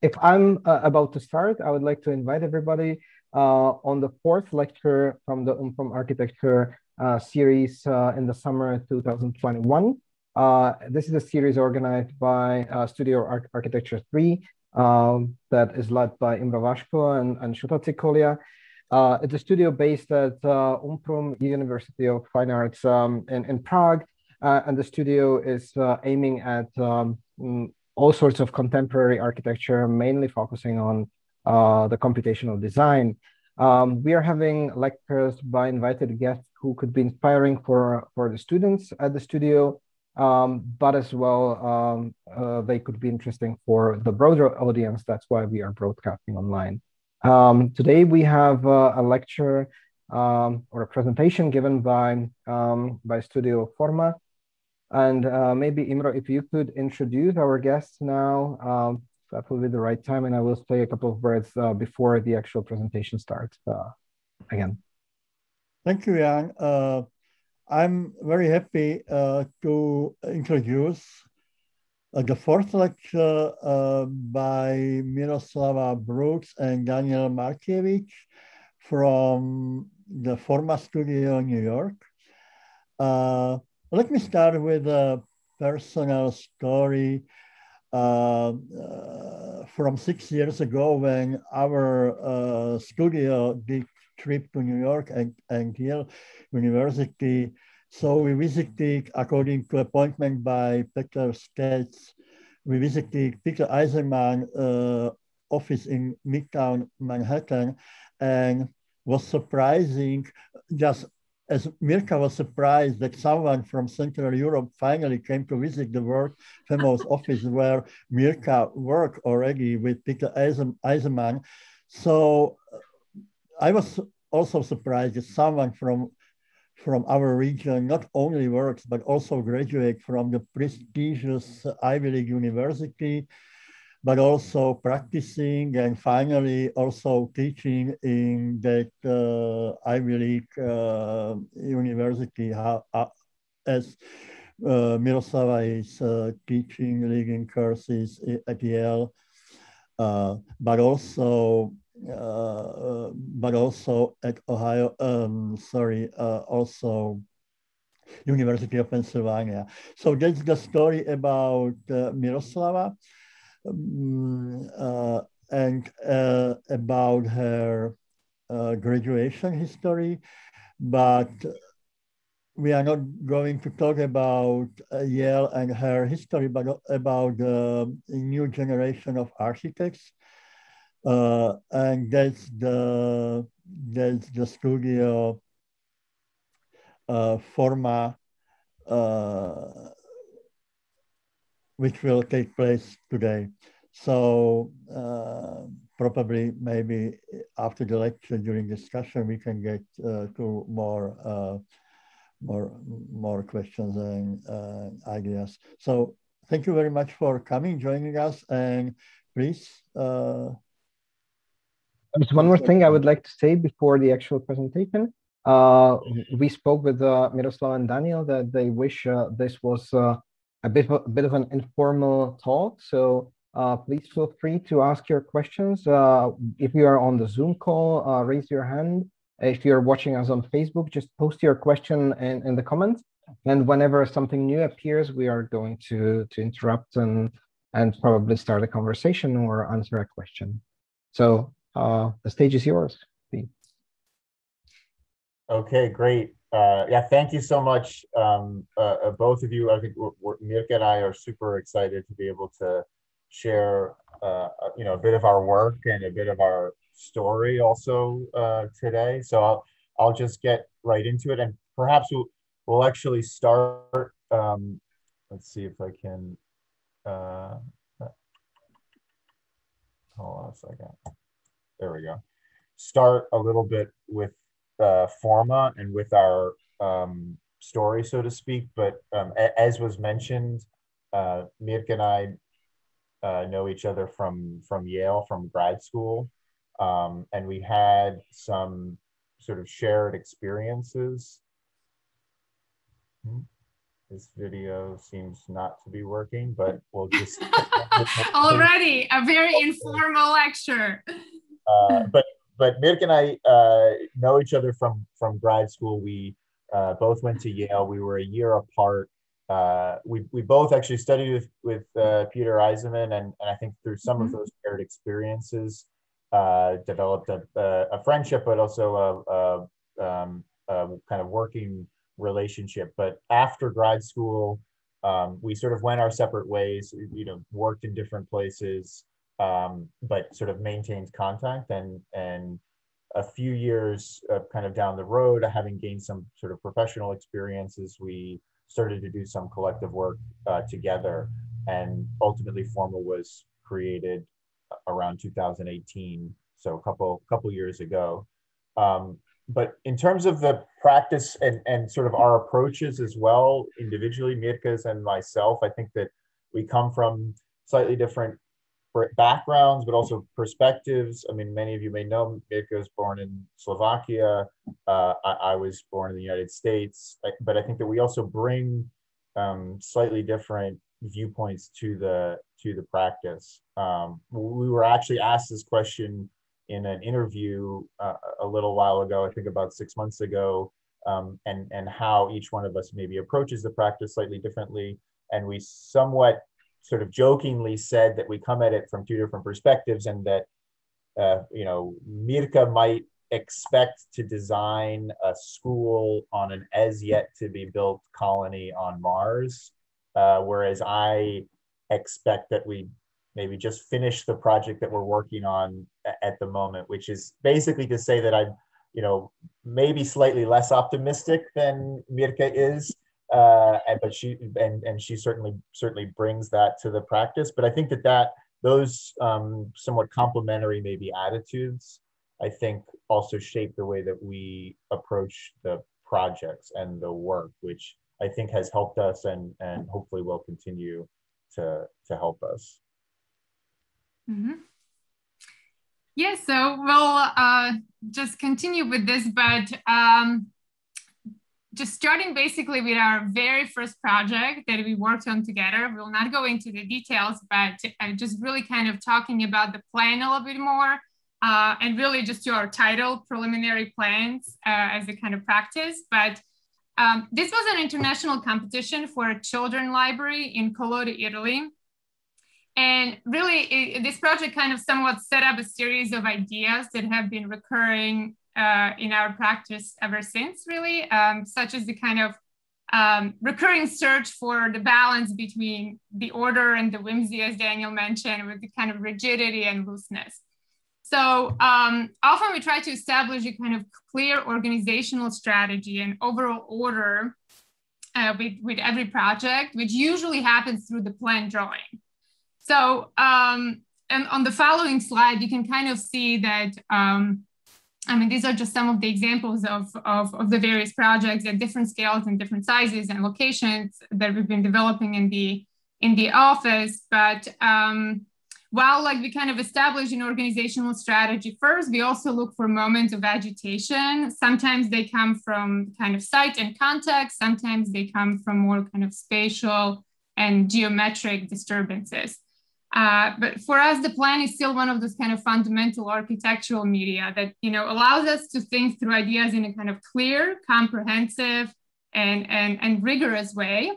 If I'm about to start, I would like to invite everybody on the fourth lecture from the UMPRUM Architecture series in the summer 2021. This is a series organized by Studio Architecture 3 that is led by Imre Vasko and Šuta. It's a studio based at UMPRUM, University of Fine Arts in Prague. And the studio is aiming at all sorts of contemporary architecture, mainly focusing on the computational design. We are having lectures by invited guests who could be inspiring for the students at the studio, but as well, they could be interesting for the broader audience. That's why we are broadcasting online. Today we have a lecture or a presentation given by Studio FORMA. And maybe Imre, if you could introduce our guests now, that will be the right time. And I will say a couple of words before the actual presentation starts again. Thank you, Jan. I'm very happy to introduce the fourth lecture by Miroslava Brooks and Daniel Markiewicz from the FORMA studio in New York. Let me start with a personal story from 6 years ago when our studio did trip to New York and Yale University. So we visited, according to appointment by Peter States, we visited Peter Eisenman office in Midtown Manhattan, and was surprising, just as Mirka was surprised that someone from Central Europe finally came to visit the world famous office where Mirka worked already with Peter Eisenman. So I was also surprised that someone from our region not only works, but also graduate from the prestigious Ivy League university, but also practicing and finally also teaching in that Ivy League university, as Miroslava is teaching leading courses at Yale, but also at Ohio, also University of Pennsylvania. So that's the story about Miroslava. And about her graduation history, but we are not going to talk about Yale and her history, but about the new generation of architects, and that's the studio FORMA, which will take place today. So probably maybe after the lecture during discussion, we can get to more questions and ideas. So thank you very much for coming, joining us, and please. There's one more thing I would like to say before the actual presentation. We spoke with Miroslava and Daniel that they wish this was a bit of an informal talk. So please feel free to ask your questions. If you are on the Zoom call, raise your hand. If you're watching us on Facebook, just post your question in the comments. And whenever something new appears, we are going to interrupt and probably start a conversation or answer a question. So the stage is yours, Steve. Okay, great. Yeah, thank you so much, both of you. I think Mirka and I are super excited to be able to share, a bit of our work and a bit of our story also today. So I'll just get right into it, and perhaps we'll actually start. Let's see if I can. Hold on a second. There we go. Start a little bit with FORMA and with our story, so to speak. But as was mentioned, Mirka and I know each other from Yale, from grad school, and we had some sort of shared experiences. This video seems not to be working, but we'll just already a very informal lecture. But Mirka and I know each other from grad school. We both went to Yale. We were a year apart. We both actually studied with Peter Eisenman, and I think through some of those paired experiences, developed a friendship, but also a kind of working relationship. But after grad school, we sort of went our separate ways. You know, worked in different places, but sort of maintained contact. And a few years kind of down the road, having gained some sort of professional experiences, we started to do some collective work together, and ultimately FORMA was created around 2018, so a couple years ago. But in terms of the practice and sort of our approaches as well, individually, Mirka's and myself, I think that we come from slightly different backgrounds, but also perspectives. I mean, many of you may know Mirka was born in Slovakia. I was born in the United States, but I think that we also bring slightly different viewpoints to the practice. We were actually asked this question in an interview a little while ago, I think about 6 months ago, and how each one of us maybe approaches the practice slightly differently. And we somewhat sort of jokingly said that we come at it from two different perspectives, and that you know, Mirka might expect to design a school on an as yet to be built colony on Mars, whereas I expect that we maybe just finish the project that we're working on at the moment, which is basically to say that I'm, you know, maybe slightly less optimistic than Mirka is, but she certainly brings that to the practice. But I think that those somewhat complementary maybe attitudes, I think, also shape the way that we approach the projects and the work, which I think has helped us and hopefully will continue to help us. Mm-hmm. Yeah, so we'll just continue with this, but just starting basically with our very first project that we worked on together. We'll not go into the details, but just really kind of talking about the plan a little bit more, and really just your title, preliminary plans, as a kind of practice. But this was an international competition for a children's library in Collodi, Italy. And really, this project kind of somewhat set up a series of ideas that have been recurring in our practice ever since, really, such as the kind of recurring search for the balance between the order and the whimsy, as Daniel mentioned, with the kind of rigidity and looseness. So often we try to establish a kind of clear organizational strategy and overall order with every project, which usually happens through the plan drawing. So, and on the following slide, you can kind of see that, I mean, these are just some of the examples of the various projects at different scales and different sizes and locations that we've been developing in the office. But while like we kind of establish an organizational strategy first, we also look for moments of agitation. Sometimes they come from kind of site and context. Sometimes they come from more kind of spatial and geometric disturbances. But for us, the plan is still one of those kind of fundamental architectural media that, you know, allows us to think through ideas in a kind of clear, comprehensive, and rigorous way.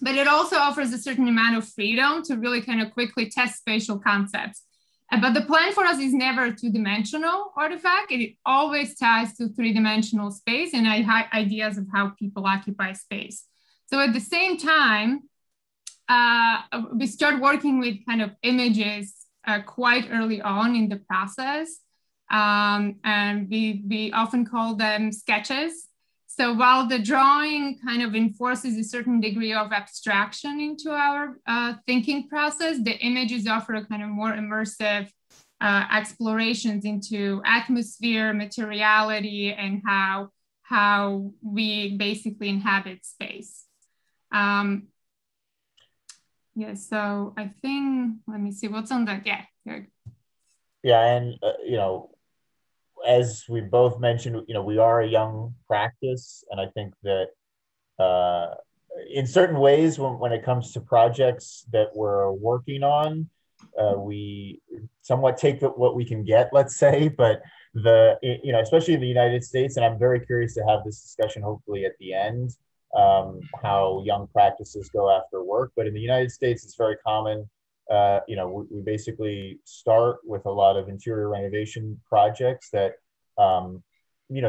But it also offers a certain amount of freedom to really kind of quickly test spatial concepts. But the plan for us is never a two-dimensional artifact. It always ties to three-dimensional space and ideas of how people occupy space. So at the same time, we start working with kind of images quite early on in the process. And we often call them sketches. So while the drawing kind of enforces a certain degree of abstraction into our thinking process, the images offer a kind of more immersive explorations into atmosphere, materiality, and how we basically inhabit space. Yeah, so I think, let me see what's on that. Yeah, good. Yeah, and you know, as we both mentioned, you know, we are a young practice, and I think that in certain ways, when it comes to projects that we're working on, we somewhat take what we can get, let's say, but especially in the United States, and I'm very curious to have this discussion hopefully at the end, how young practices go after work. But in the United States, it's very common. We basically start with a lot of interior renovation projects that,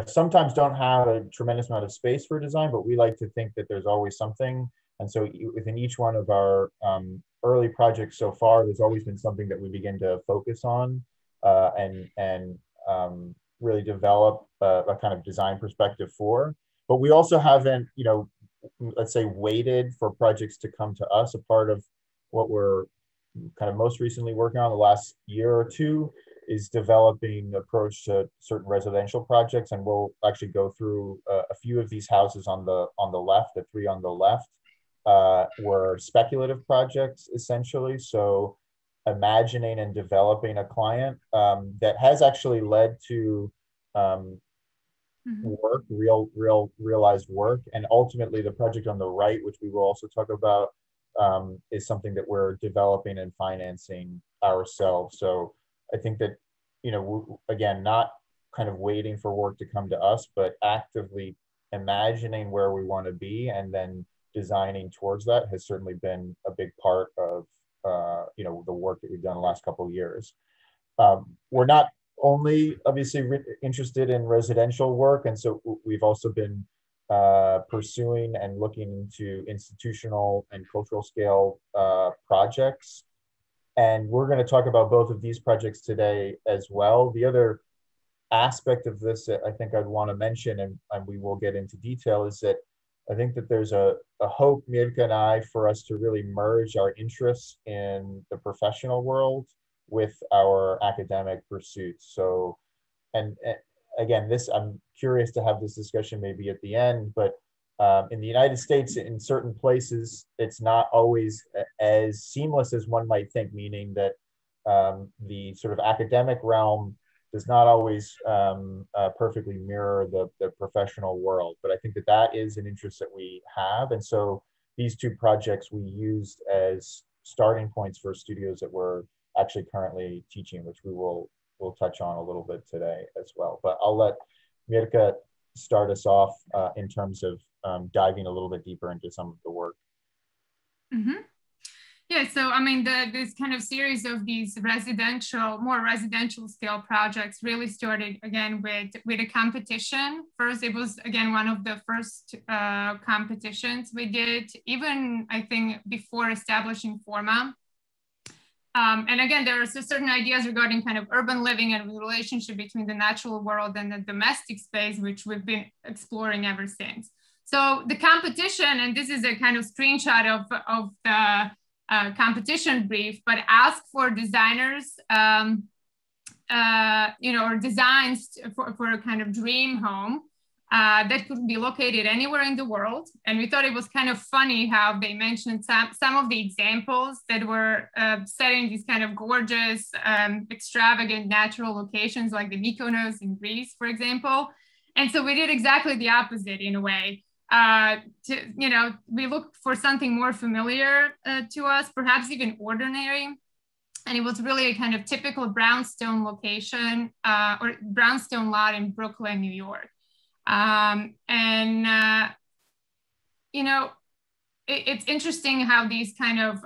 sometimes don't have a tremendous amount of space for design, but we like to think that there's always something. And so within each one of our early projects so far, there's always been something that we begin to focus on and really develop a kind of design perspective for. But we also haven't, let's say, waited for projects to come to us. A part of what we're kind of most recently working on the last year or two is developing approach to certain residential projects. And we'll actually go through a few of these houses on the left, the three on the left, were speculative projects, essentially. So imagining and developing a client that has actually led to work, realized work. And ultimately the project on the right, which we will also talk about, is something that we're developing and financing ourselves. So I think that, again, not kind of waiting for work to come to us, but actively imagining where we want to be and then designing towards that has certainly been a big part of, the work that we've done the last couple of years. We're not only obviously interested in residential work, and so we've also been pursuing and looking into institutional and cultural scale projects. And we're going to talk about both of these projects today as well. The other aspect of this that I think I'd want to mention, and we will get into detail, is that I think that there's a hope, Mirka and I, for us to really merge our interests in the professional world with our academic pursuits. So, and again, I'm curious to have this discussion maybe at the end, but in the United States, in certain places, it's not always as seamless as one might think, meaning that the sort of academic realm does not always perfectly mirror the professional world. But I think that is an interest that we have. And so these two projects we used as starting points for studios that we're actually currently teaching, which we'll touch on a little bit today as well. But I'll let Mirka start us off in terms of diving a little bit deeper into some of the work. Mm-hmm. Yeah, so I mean, this kind of series of these more residential scale projects really started again with a competition. First, it was again one of the first competitions we did, even I think before establishing FORMA. And again, there are certain ideas regarding kind of urban living and the relationship between the natural world and the domestic space, which we've been exploring ever since. So the competition, and this is a kind of screenshot of the competition brief, but ask for designers, or designs for a kind of dream home that could be located anywhere in the world. And we thought it was kind of funny how they mentioned some of the examples that were set in these kind of gorgeous, extravagant natural locations like the Mykonos in Greece, for example. And so we did exactly the opposite in a way. We looked for something more familiar to us, perhaps even ordinary. And it was really a kind of typical brownstone location or brownstone lot in Brooklyn, New York. It's interesting how these kind of,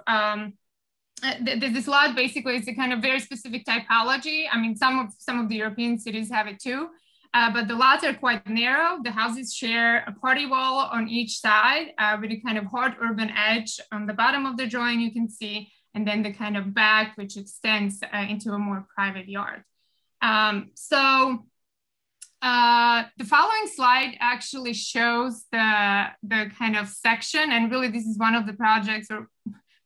this lot basically is a kind of very specific typology. I mean, some of the European cities have it too. But the lots are quite narrow. The houses share a party wall on each side with a kind of hard urban edge on the bottom of the drawing you can see, and then the kind of back which extends into a more private yard. The following slide actually shows the kind of section, and really this is one of the projects, or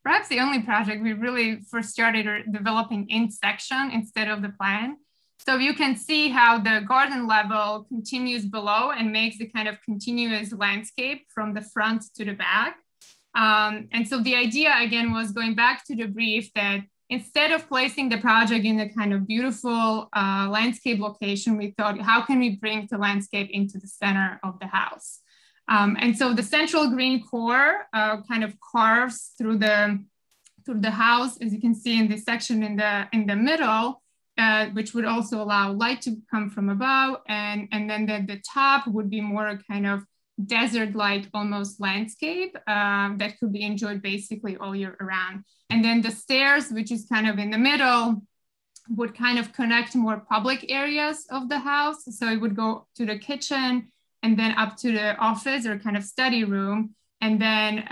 perhaps the only project we really first started developing in section instead of the plan. So you can see how the garden level continues below and makes the kind of continuous landscape from the front to the back. And so the idea again was going back to the brief that instead of placing the project in a kind of beautiful landscape location, we thought, how can we bring the landscape into the center of the house? And so the central green core kind of carves through the house, as you can see in this section in the middle, which would also allow light to come from above. And then the top would be more kind of desert-like almost landscape that could be enjoyed basically all year around. And then the stairs, which is kind of in the middle, would kind of connect more public areas of the house. So it would go to the kitchen and then up to the office or kind of study room, and then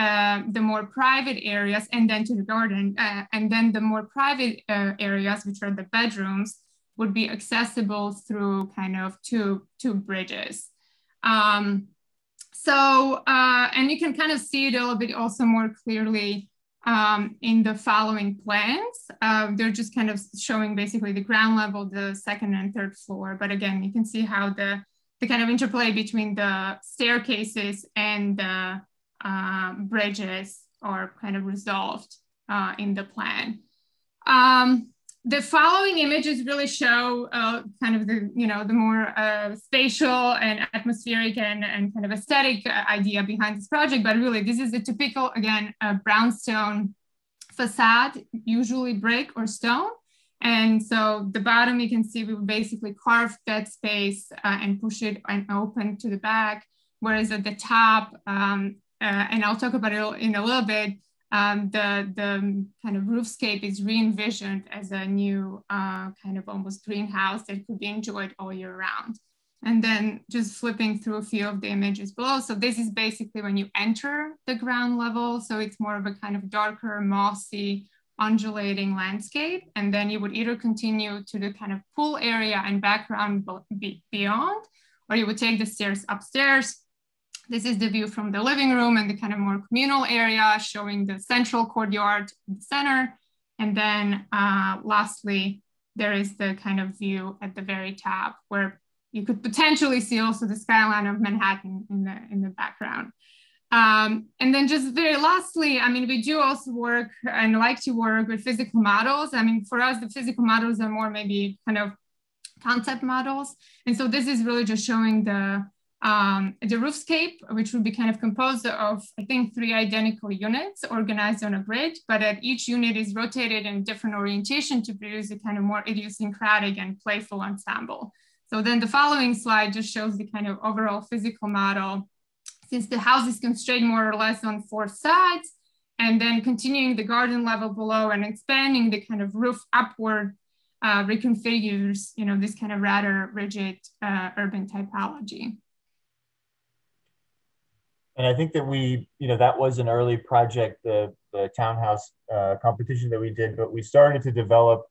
the more private areas, and then to the garden. And then the more private areas, which are the bedrooms, would be accessible through kind of two bridges. And you can kind of see it a little bit also more clearly in the following plans. They're just kind of showing basically the ground level, the second and third floor. But again, you can see how the kind of interplay between the staircases and the bridges are kind of resolved in the plan. The following images really show kind of the, the more spatial and atmospheric and kind of aesthetic idea behind this project. But really, this is a typical, again, brownstone facade, usually brick or stone. And so the bottom, you can see we would basically carve that space and push it and open to the back. Whereas at the top, and I'll talk about it in a little bit, the kind of roofscape is re-envisioned as a new kind of almost greenhouse that could be enjoyed all year round. And then just flipping through a few of the images below. So this is basically when you enter the ground level. So it's more of a kind of darker, mossy, undulating landscape. And then you would either continue to the kind of pool area and background beyond, or you would take the stairs upstairs. This is the view from the living room and the kind of more communal area, showing the central courtyard in the center. And then lastly, there is the kind of view at the very top where you could potentially see also the skyline of Manhattan in the background. And then just very lastly, I mean, we do also work and like to work with physical models. I mean, for us, the physical models are more maybe kind of concept models. And so this is really just showing the roofscape, which would be kind of composed of, I think, 3 identical units organized on a grid, but each unit is rotated in different orientation to produce a kind of more idiosyncratic and playful ensemble. So then the following slide just shows the kind of overall physical model, since the house is constrained more or less on 4 sides, and then continuing the garden level below and expanding the kind of roof upward reconfigures, this kind of rather rigid urban typology. And I think that that was an early project, the townhouse competition that we did, but we started to develop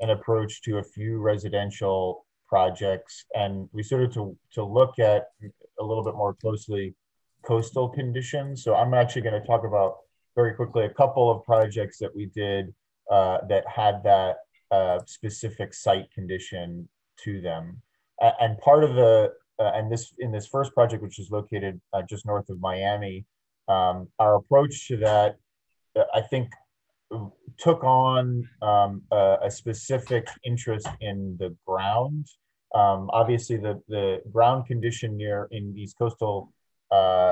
an approach to a few residential projects, and we started to look at a little bit more closely coastal conditions. So I'm actually going to talk about very quickly a couple of projects that we did that had that specific site condition to them. And part of the in this first project, which is located just north of Miami, our approach to that, I think, took on a specific interest in the ground. Obviously, the ground condition in these coastal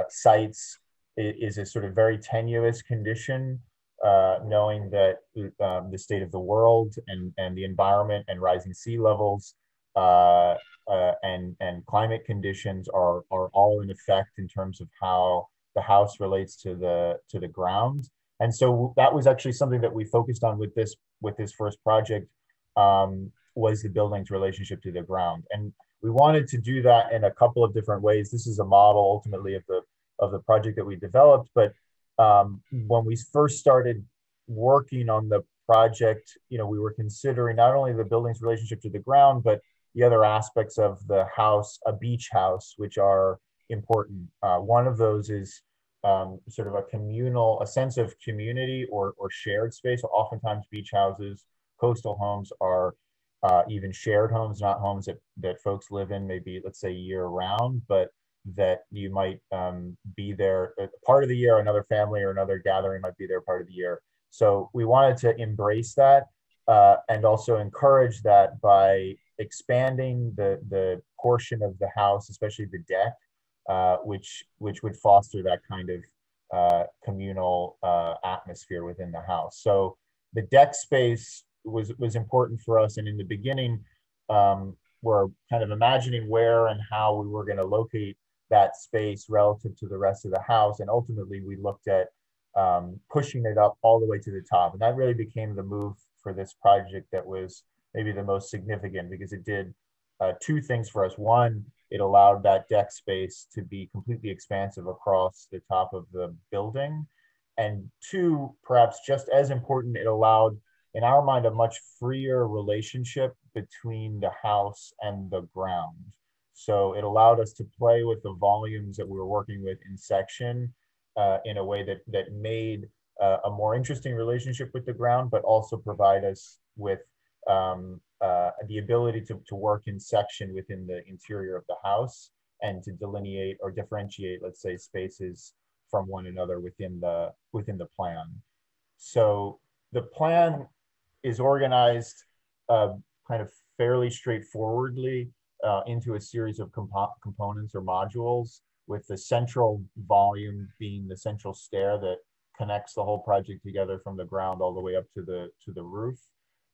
sites is a sort of very tenuous condition, knowing that the state of the world and the environment and rising sea levels and climate conditions are all in effect in terms of how the house relates to the ground. And so that was actually something that we focused on with this first project, was the building's relationship to the ground. And we wanted to do that in a couple of different ways. This is a model ultimately of the project that we developed. But when we first started working on the project, we were considering not only the building's relationship to the ground, but the other aspects of the house, a beach house, which are important. One of those is sort of a sense of community or shared space. So oftentimes beach houses, coastal homes are even shared homes, not homes that folks live in maybe, let's say, year round, but that you might be there part of the year, another family or another gathering might be there part of the year. So we wanted to embrace that and also encourage that by expanding the portion of the house, especially the deck, which would foster that kind of communal atmosphere within the house. So the deck space was important for us, and in the beginning, we're kind of imagining where and how we were going to locate that space relative to the rest of the house, and ultimately we looked at pushing it up all the way to the top, and that really became the move for this project that was maybe the most significant, because it did two things for us. One, it allowed that deck space to be completely expansive across the top of the building, and two, perhaps just as important, it allowed, in our mind, a much freer relationship between the house and the ground. So it allowed us to play with the volumes that we were working with in section in a way that made a more interesting relationship with the ground, but also provide us with the ability to work in section within the interior of the house and to delineate or differentiate, let's say, spaces from one another within the plan. So the plan is organized kind of fairly straightforwardly into a series of components or modules, with the central volume being the central stair that connects the whole project together from the ground all the way up to the roof.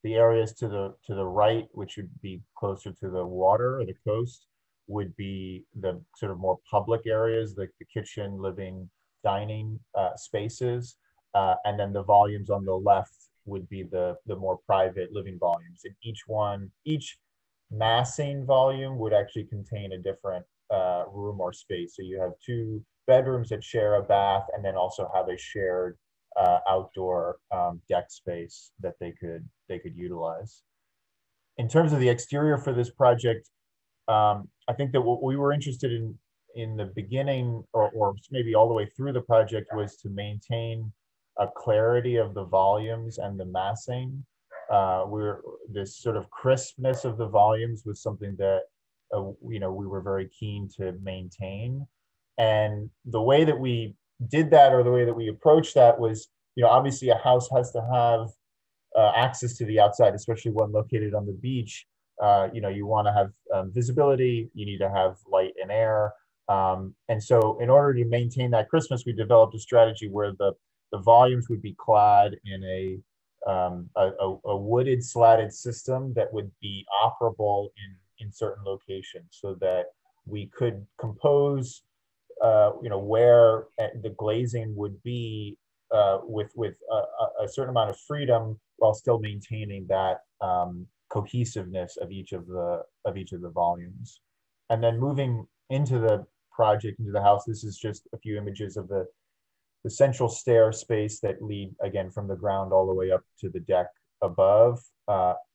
The areas to the right, which would be closer to the water or the coast, would be the sort of more public areas, like the kitchen, living, dining spaces, and then the volumes on the left would be the more private living volumes. And each massing volume would actually contain a different room or space. So you have two bedrooms that share a bath, and then also have a shared outdoor deck space that they could utilize. In terms of the exterior for this project, I think that what we were interested in the beginning, or maybe all the way through the project, was to maintain a clarity of the volumes and the massing. This sort of crispness of the volumes was something that we were very keen to maintain. And the way that we did that, or the way that we approached that, was, obviously a house has to have access to the outside, especially one located on the beach. You want to have visibility, you need to have light and air. And so in order to maintain that crispness, we developed a strategy where the volumes would be clad in a wooded slatted system that would be operable in certain locations, so that we could compose where the glazing would be with a certain amount of freedom, while still maintaining that cohesiveness of each of the volumes. And then moving into the project, into the house, this is just a few images of the central stair space that lead, again, from the ground all the way up to the deck above.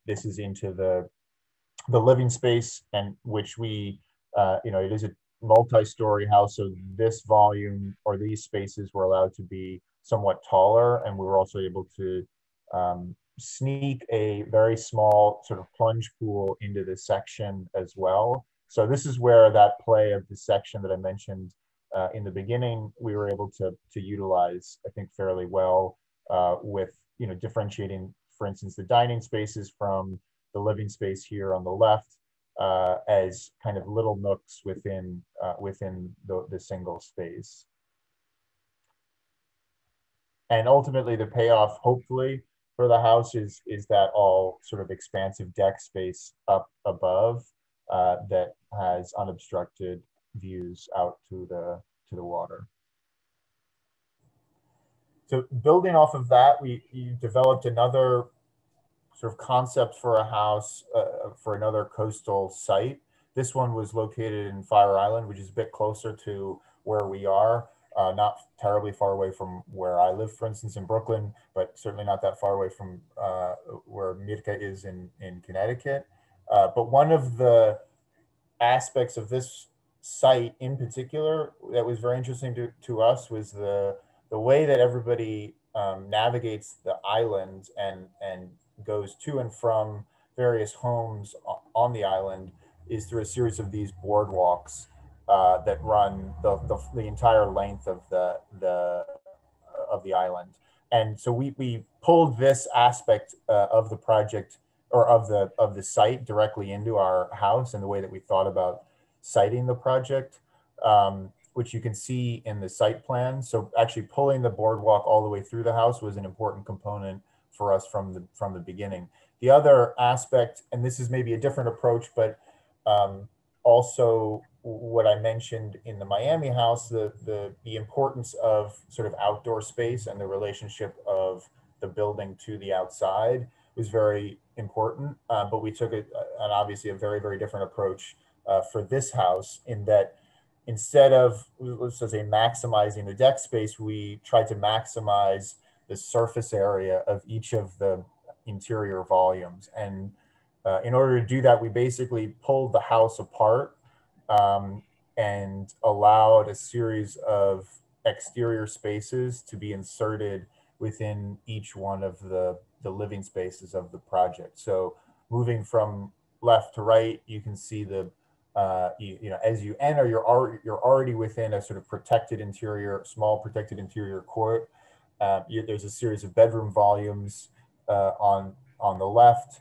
This is into the living space, and which we, it is a multi-story house, so this volume or these spaces were allowed to be somewhat taller, and we were also able to sneak a very small sort of plunge pool into this section as well. So this is where that play of the section that I mentioned in the beginning, we were able to utilize, I think, fairly well, with differentiating, for instance, the dining spaces from the living space here on the left as kind of little nooks within the single space. And ultimately, the payoff, hopefully, for the house is that all sort of expansive deck space up above that has unobstructed views out to the water. So building off of that, we developed another sort of concept for a house for another coastal site. This one was located in Fire Island, which is a bit closer to where we are, not terribly far away from where I live, for instance, in Brooklyn, but certainly not that far away from where Mirka is in Connecticut. But one of the aspects of this site in particular that was very interesting to us was the way that everybody navigates the island and goes to and from various homes on the island is through a series of these boardwalks that run the entire length of the island. And so we pulled this aspect of the project, or of the site, directly into our house and the way that we thought about siting the project. which you can see in the site plan. So actually pulling the boardwalk all the way through the house was an important component for us from the beginning. The other aspect, and this is maybe a different approach, but also what I mentioned in the Miami house, the importance of sort of outdoor space and the relationship of the building to the outside was very important. But we took an obviously a very, very different approach for this house, in that instead of, let's just say, maximizing the deck space, we tried to maximize the surface area of each of the interior volumes. And in order to do that, we basically pulled the house apart and allowed a series of exterior spaces to be inserted within each one of the living spaces of the project. So moving from left to right, you can see the you know, as you enter, you're already within a sort of protected interior, small protected interior court. There's a series of bedroom volumes on the left.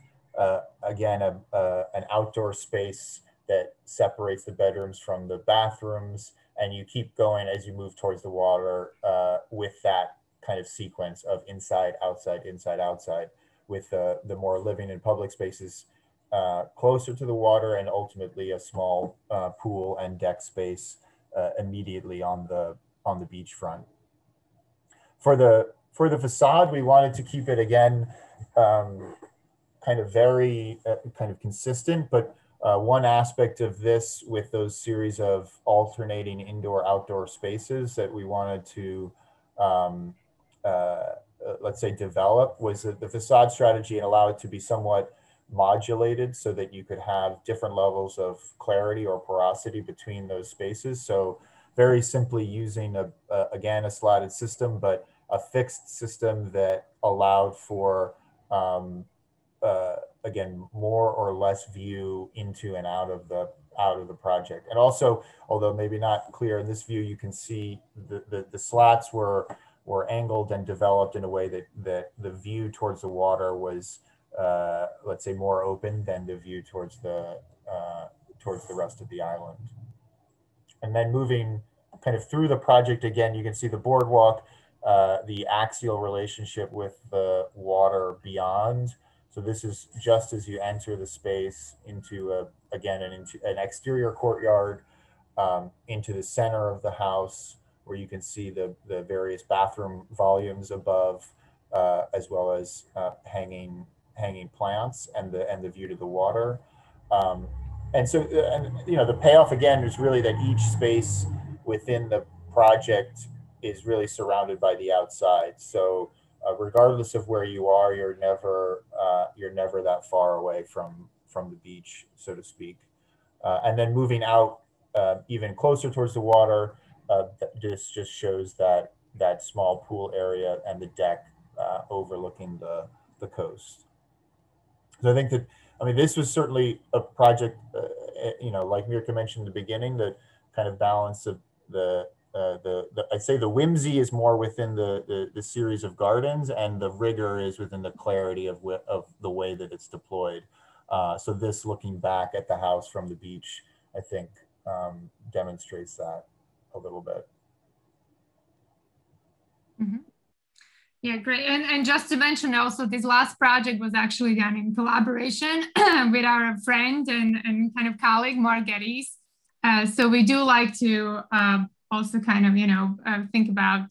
Again, an outdoor space that separates the bedrooms from the bathrooms, and you keep going as you move towards the water with that kind of sequence of inside, outside, inside, outside, with the more living and public spaces closer to the water, and ultimately a small pool and deck space immediately on the beachfront. For the facade, we wanted to keep it again kind of very kind of consistent, but one aspect of this, with those series of alternating indoor-outdoor spaces that we wanted to let's say develop, was the facade strategy, and allow it to be somewhat modulated so that you could have different levels of clarity or porosity between those spaces. So very simply using again, a slatted system, but a fixed system that allowed for again, more or less view into and out of the project. And also, although maybe not clear in this view, you can see the slats were angled and developed in a way that the view towards the water was let's say more open than the view towards the rest of the island. And then moving kind of through the project, again, you can see the boardwalk, the axial relationship with the water beyond. So this is just as you enter the space into again an exterior courtyard, into the center of the house, where you can see the various bathroom volumes above, as well as hanging plants and the view to the water. And so, you know, the payoff again is really that each space within the project is really surrounded by the outside. So regardless of where you are, you're never that far away from the beach, so to speak. And then moving out even closer towards the water, this just shows that small pool area and the deck overlooking the coast. So I think that, I mean, this was certainly a project, you know, like Mirka mentioned in the beginning, the kind of balance of I'd say the whimsy is more within the series of gardens, and the rigor is within the clarity of the way that it's deployed. So this, looking back at the house from the beach, I think demonstrates that a little bit. Mm-hmm. Yeah, great. And just to mention also, this last project was actually done in collaboration with our friend and kind of colleague, Mark Geddes. So we do like to also kind of, you know, think about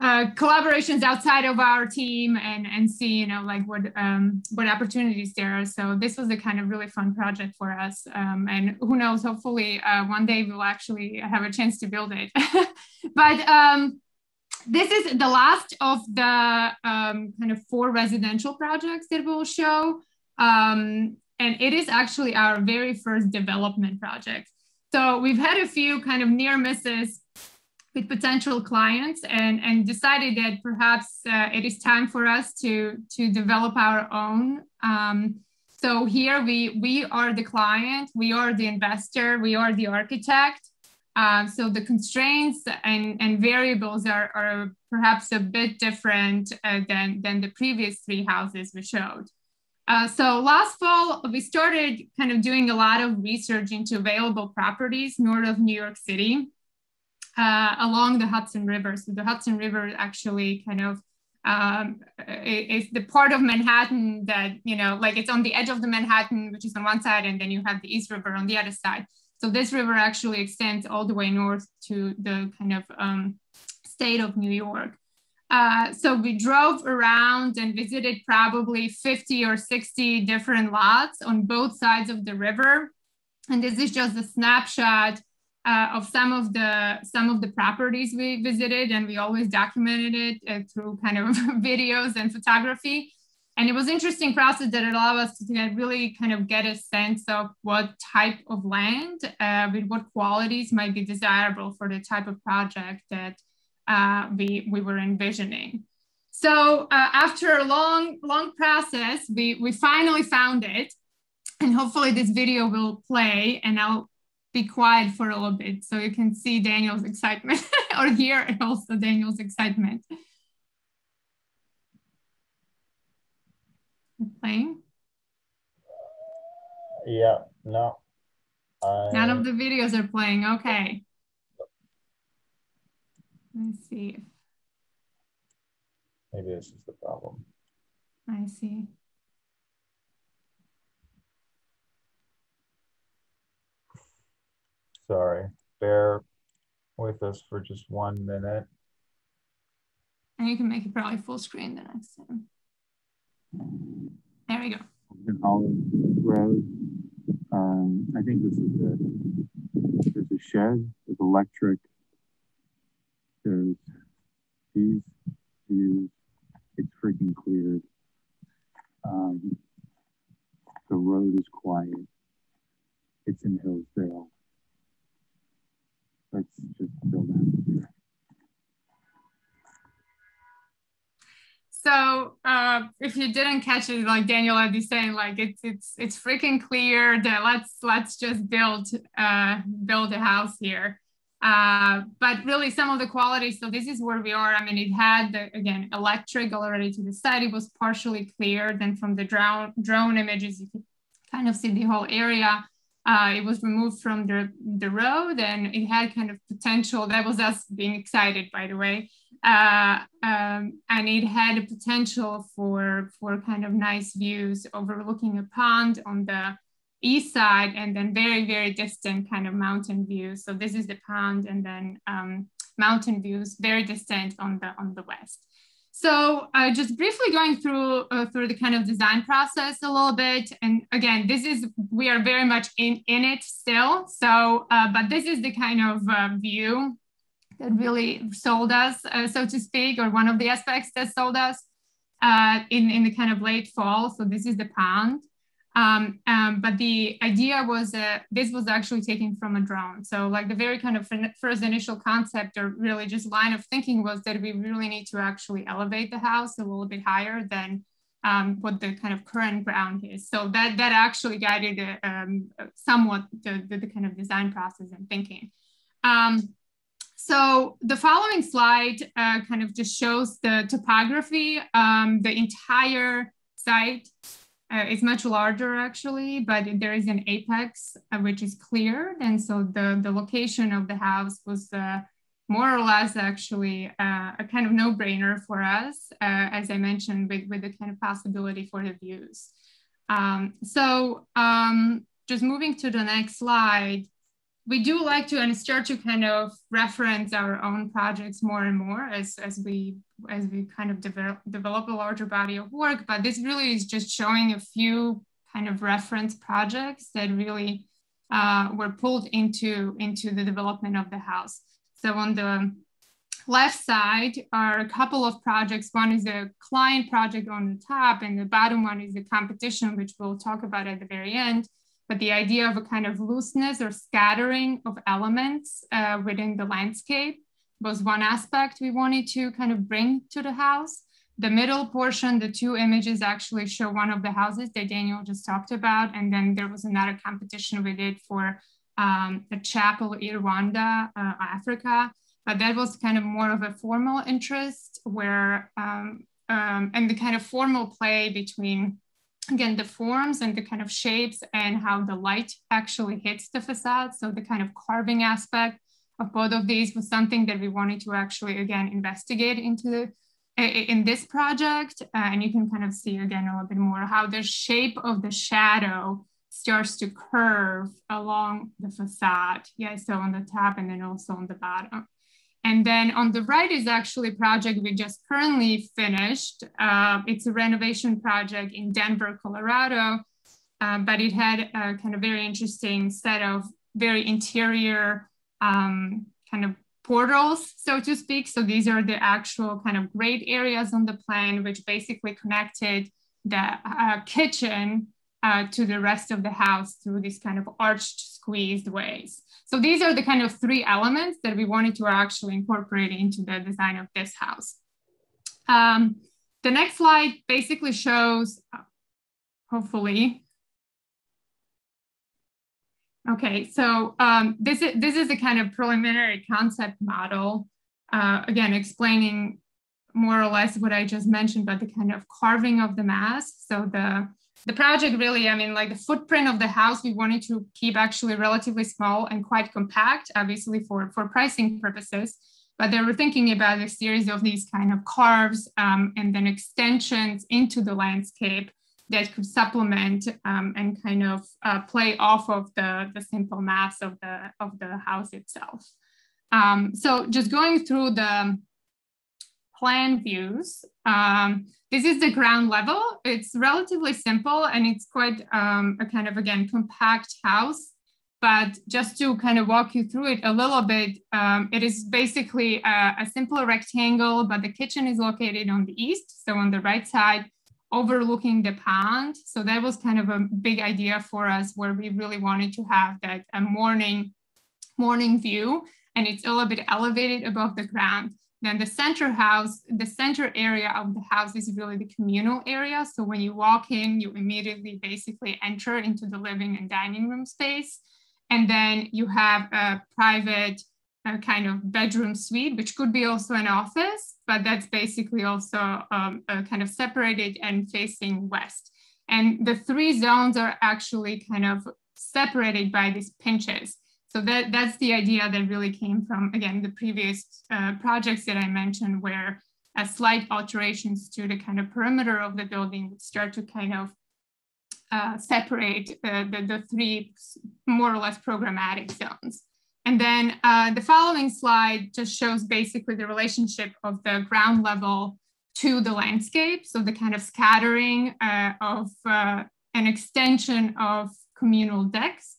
collaborations outside of our team and see, you know, like what opportunities there are. So this was a kind of really fun project for us. And who knows, hopefully one day we'll actually have a chance to build it. But this is the last of the kind of 4 residential projects that we'll show. And it is actually our very first development project. So we've had a few kind of near misses with potential clients and decided that perhaps it is time for us to develop our own. So here we are the client, we are the investor, we are the architect. So the constraints and variables are perhaps a bit different than the previous 3 houses we showed. So last fall, we started kind of doing a lot of research into available properties north of New York City along the Hudson River. So the Hudson River actually kind of is the part of Manhattan that, you know, like it's on the edge of the Manhattan, which is on one side, and then you have the East River on the other side. So this river actually extends all the way north to the kind of state of New York. So we drove around and visited probably 50 or 60 different lots on both sides of the river. And this is just a snapshot of some of the properties we visited, and we always documented it through kind of videos and photography. And it was an interesting process that allowed us to really kind of get a sense of what type of land with what qualities might be desirable for the type of project that we were envisioning. So after a long process, we finally found it, and hopefully this video will play, and I'll be quiet for a little bit so you can see Daniel's excitement or hear also Daniel's excitement. Playing? Yeah, no. None of the videos are playing, okay. Let's see if... Maybe this is the problem. I see. Sorry, bear with us for just 1 minute. And you can make it probably full screen the next time. There we go. Olive Road. I think this is it. There's a shed, there's electric, there's these views. It's freaking cleared. The road is quiet. It's in Hillsdale. Let's just build out here. So if you didn't catch it, like Daniel had been saying, like it's freaking clear that let's just build a house here. But really some of the qualities, so this is where we are. I mean, it had, again, electric already to the side. It was partially cleared. Then from the drone images, you could kind of see the whole area. It was removed from the road, and it had kind of potential. That was us being excited, by the way. And it had a potential for kind of nice views overlooking a pond on the east side, and then very, very distant kind of mountain views. So this is the pond, and then mountain views very distant on the west. So just briefly going through the kind of design process a little bit. And again, we are very much in it still. So, but this is the kind of view that really sold us, so to speak, or one of the aspects that sold us in the kind of late fall. So this is the pond. But the idea was this was actually taken from a drone. So like the very kind of first initial concept, or really just line of thinking, was that we really need to actually elevate the house a little bit higher than what the kind of current ground is. So that actually guided somewhat the kind of design process and thinking. So the following slide kind of just shows the topography. The entire site is much larger actually, but there is an apex which is cleared. And so the location of the house was more or less actually a kind of no-brainer for us, as I mentioned, with the kind of possibility for the views. Just moving to the next slide, we do like to start to kind of reference our own projects more and more as we kind of develop a larger body of work. But this really is just showing a few kind of reference projects that really were pulled into the development of the house. So on the left side are a couple of projects. One is a client project on the top, and the bottom one is a competition, which we'll talk about at the very end. But the idea of a kind of looseness or scattering of elements within the landscape was one aspect we wanted to kind of bring to the house. The middle portion, the two images actually show one of the houses that Daniel just talked about. And then there was another competition we did for a chapel in Rwanda, Africa. But that was kind of more of a formal interest where, and the kind of formal play between again, the forms and the kind of shapes and how the light actually hits the facade. So the kind of carving aspect of both of these was something that we wanted to actually, again, investigate in this project. And you can kind of see, again, a little bit more how the shape of the shadow starts to curve along the facade. Yeah, so on the top and then also on the bottom. And then on the right is actually a project we just currently finished. It's a renovation project in Denver, Colorado, but it had a kind of very interesting set of very interior kind of portals, so to speak. So these are the actual kind of grate areas on the plan, which basically connected the kitchen to the rest of the house through these kind of arched, squeezed ways. So these are the kind of three elements that we wanted to actually incorporate into the design of this house. The next slide basically shows, hopefully. Okay, so this is the kind of preliminary concept model, again, explaining more or less what I just mentioned, but the kind of carving of the mass. So the project really, I mean, like the footprint of the house, we wanted to keep actually relatively small and quite compact, obviously for pricing purposes, but they were thinking about a series of these kind of carves and then extensions into the landscape that could supplement and kind of play off of the simple mass of the house itself. So just going through the plan views, this is the ground level. It's relatively simple and it's quite a kind of, again, compact house. But just to kind of walk you through it a little bit, it is basically a simple rectangle, but the kitchen is located on the east, so on the right side, overlooking the pond. So that was kind of a big idea for us, where we really wanted to have that a morning view, and it's a little bit elevated above the ground. Then the center area of the house is really the communal area. So when you walk in, you immediately basically enter into the living and dining room space. And then you have a private kind of bedroom suite, which could be also an office, but that's basically also kind of separated and facing west. And the three zones are actually kind of separated by these pinches. So that's the idea that really came from, again, the previous projects that I mentioned, where slight alterations to the kind of perimeter of the building would start to kind of separate the three more or less programmatic zones. And then the following slide just shows basically the relationship of the ground level to the landscape. So the kind of scattering of an extension of communal decks.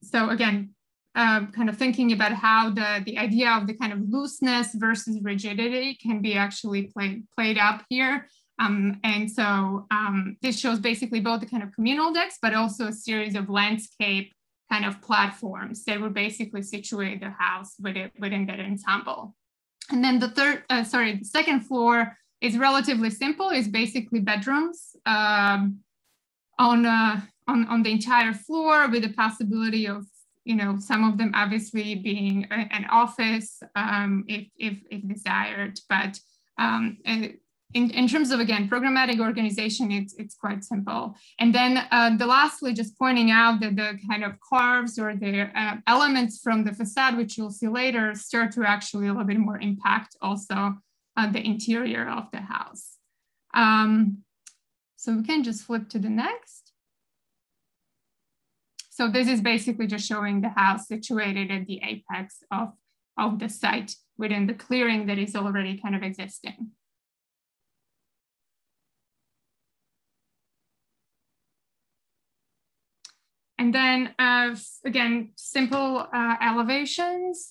So again, kind of thinking about how the idea of the kind of looseness versus rigidity can be actually played up here. And so this shows basically both the kind of communal decks, but also a series of landscape kind of platforms that would basically situate the house within that ensemble. And then the second floor is relatively simple. It's basically bedrooms on the entire floor, with the possibility of, you know, some of them obviously being an office if desired. But in terms of, again, programmatic organization, it's quite simple. And then lastly, just pointing out that the kind of carves or the elements from the facade, which you'll see later, start to actually a little bit more impact also the interior of the house. So we can just flip to the next. So this is basically just showing the house situated at the apex of the site within the clearing that is already kind of existing. And then, again, simple elevations,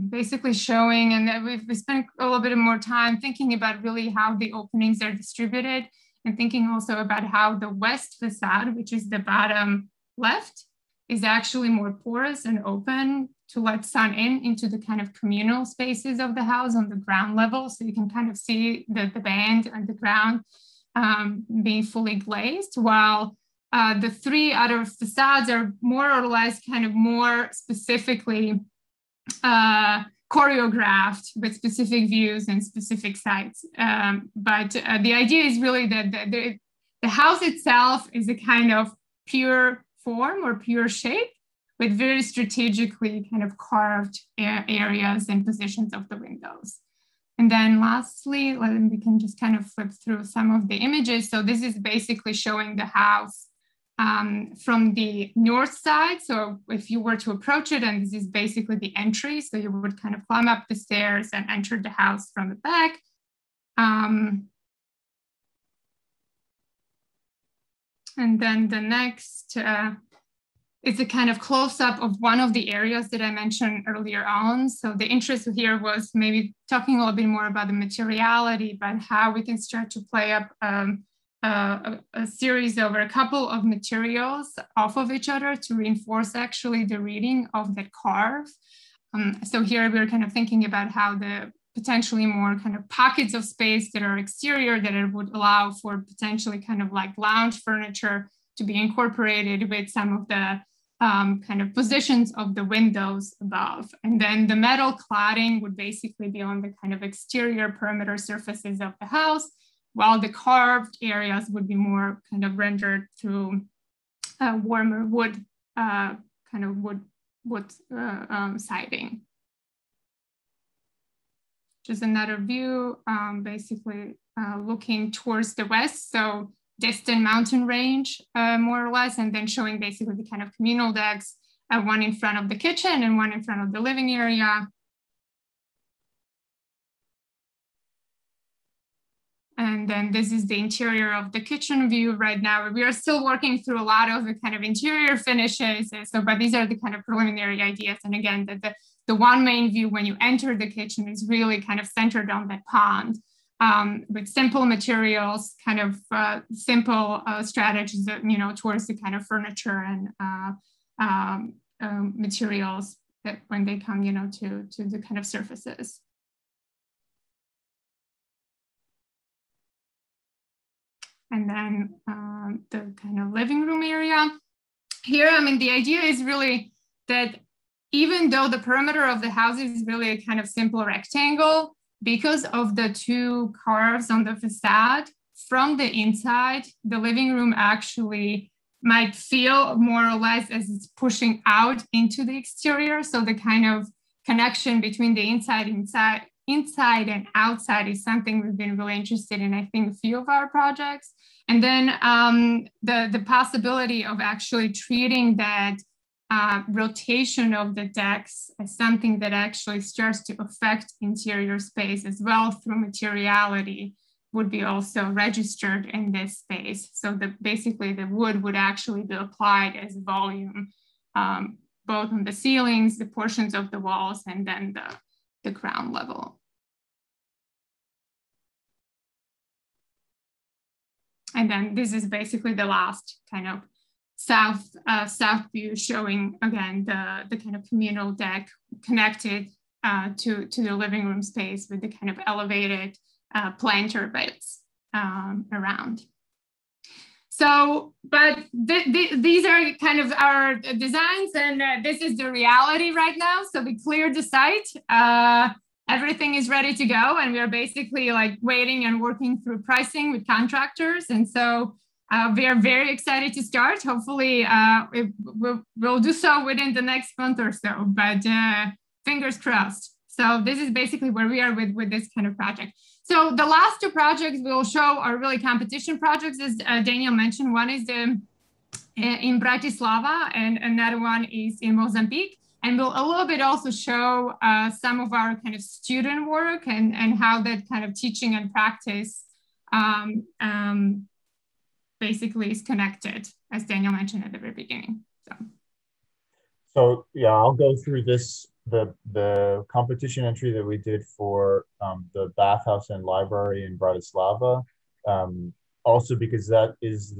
basically showing, and we've spent a little bit more time thinking about really how the openings are distributed, and thinking also about how the west facade, which is the bottom left, is actually more porous and open to let sun into the kind of communal spaces of the house on the ground level. So you can kind of see the band and the ground being fully glazed, while the three other facades are more or less kind of more specifically choreographed with specific views and specific sites. But the idea is really that The house itself is a kind of pure form or pure shape with very strategically kind of carved areas and positions of the windows. And then lastly, we can just kind of flip through some of the images. So this is basically showing the house from the north side. So if you were to approach it, and this is basically the entry, so you would kind of climb up the stairs and enter the house from the back. And then the next is a kind of close-up of one of the areas that I mentioned earlier on. So the interest here was maybe talking a little bit more about the materiality, but how we can start to play up a series over a couple of materials off of each other to reinforce actually the reading of that carve. So here we're kind of thinking about how the potentially more kind of pockets of space that are exterior that it would allow for potentially kind of like lounge furniture to be incorporated with some of the kind of positions of the windows above. And then the metal cladding would basically be on the kind of exterior perimeter surfaces of the house, while the carved areas would be more kind of rendered through warmer wood, kind of wood siding. Just another view, basically looking towards the west, so distant mountain range, more or less, and then showing basically the kind of communal decks, one in front of the kitchen and one in front of the living area. And then this is the interior of the kitchen view right now. We are still working through a lot of the kind of interior finishes. So, but these are the kind of preliminary ideas. And again, the one main view when you enter the kitchen is really kind of centered on that pond with simple materials, kind of simple strategies, you know, towards the kind of furniture and materials that when they come, you know, to the kind of surfaces. And then the kind of living room area. Here, I mean, the idea is really that even though the perimeter of the house is really a kind of simple rectangle, because of the two carves on the facade, from the inside, the living room actually might feel more or less as it's pushing out into the exterior. So the kind of connection between the inside and outside is something we've been really interested in, I think, a few of our projects. And then the possibility of actually treating that rotation of the decks as something that actually starts to affect interior space as well through materiality would be also registered in this space. So basically the wood would actually be applied as volume, both on the ceilings, the portions of the walls, and then the ground level. And then this is basically the last kind of south view, showing again the kind of communal deck connected to the living room space with the kind of elevated planter beds around. So, but these are kind of our designs, and this is the reality right now. So we cleared the site. Everything is ready to go, and we are basically like waiting and working through pricing with contractors. And so we are very excited to start. Hopefully we'll do so within the next month or so, but fingers crossed. So this is basically where we are with this kind of project. So the last two projects we'll show are really competition projects, as Daniel mentioned. One is in Bratislava, and another one is in Mozambique. And we'll a little bit also show some of our kind of student work and how that kind of teaching and practice basically is connected, as Daniel mentioned at the very beginning. So yeah, I'll go through this, the competition entry that we did for the bathhouse and library in Bratislava, also because that is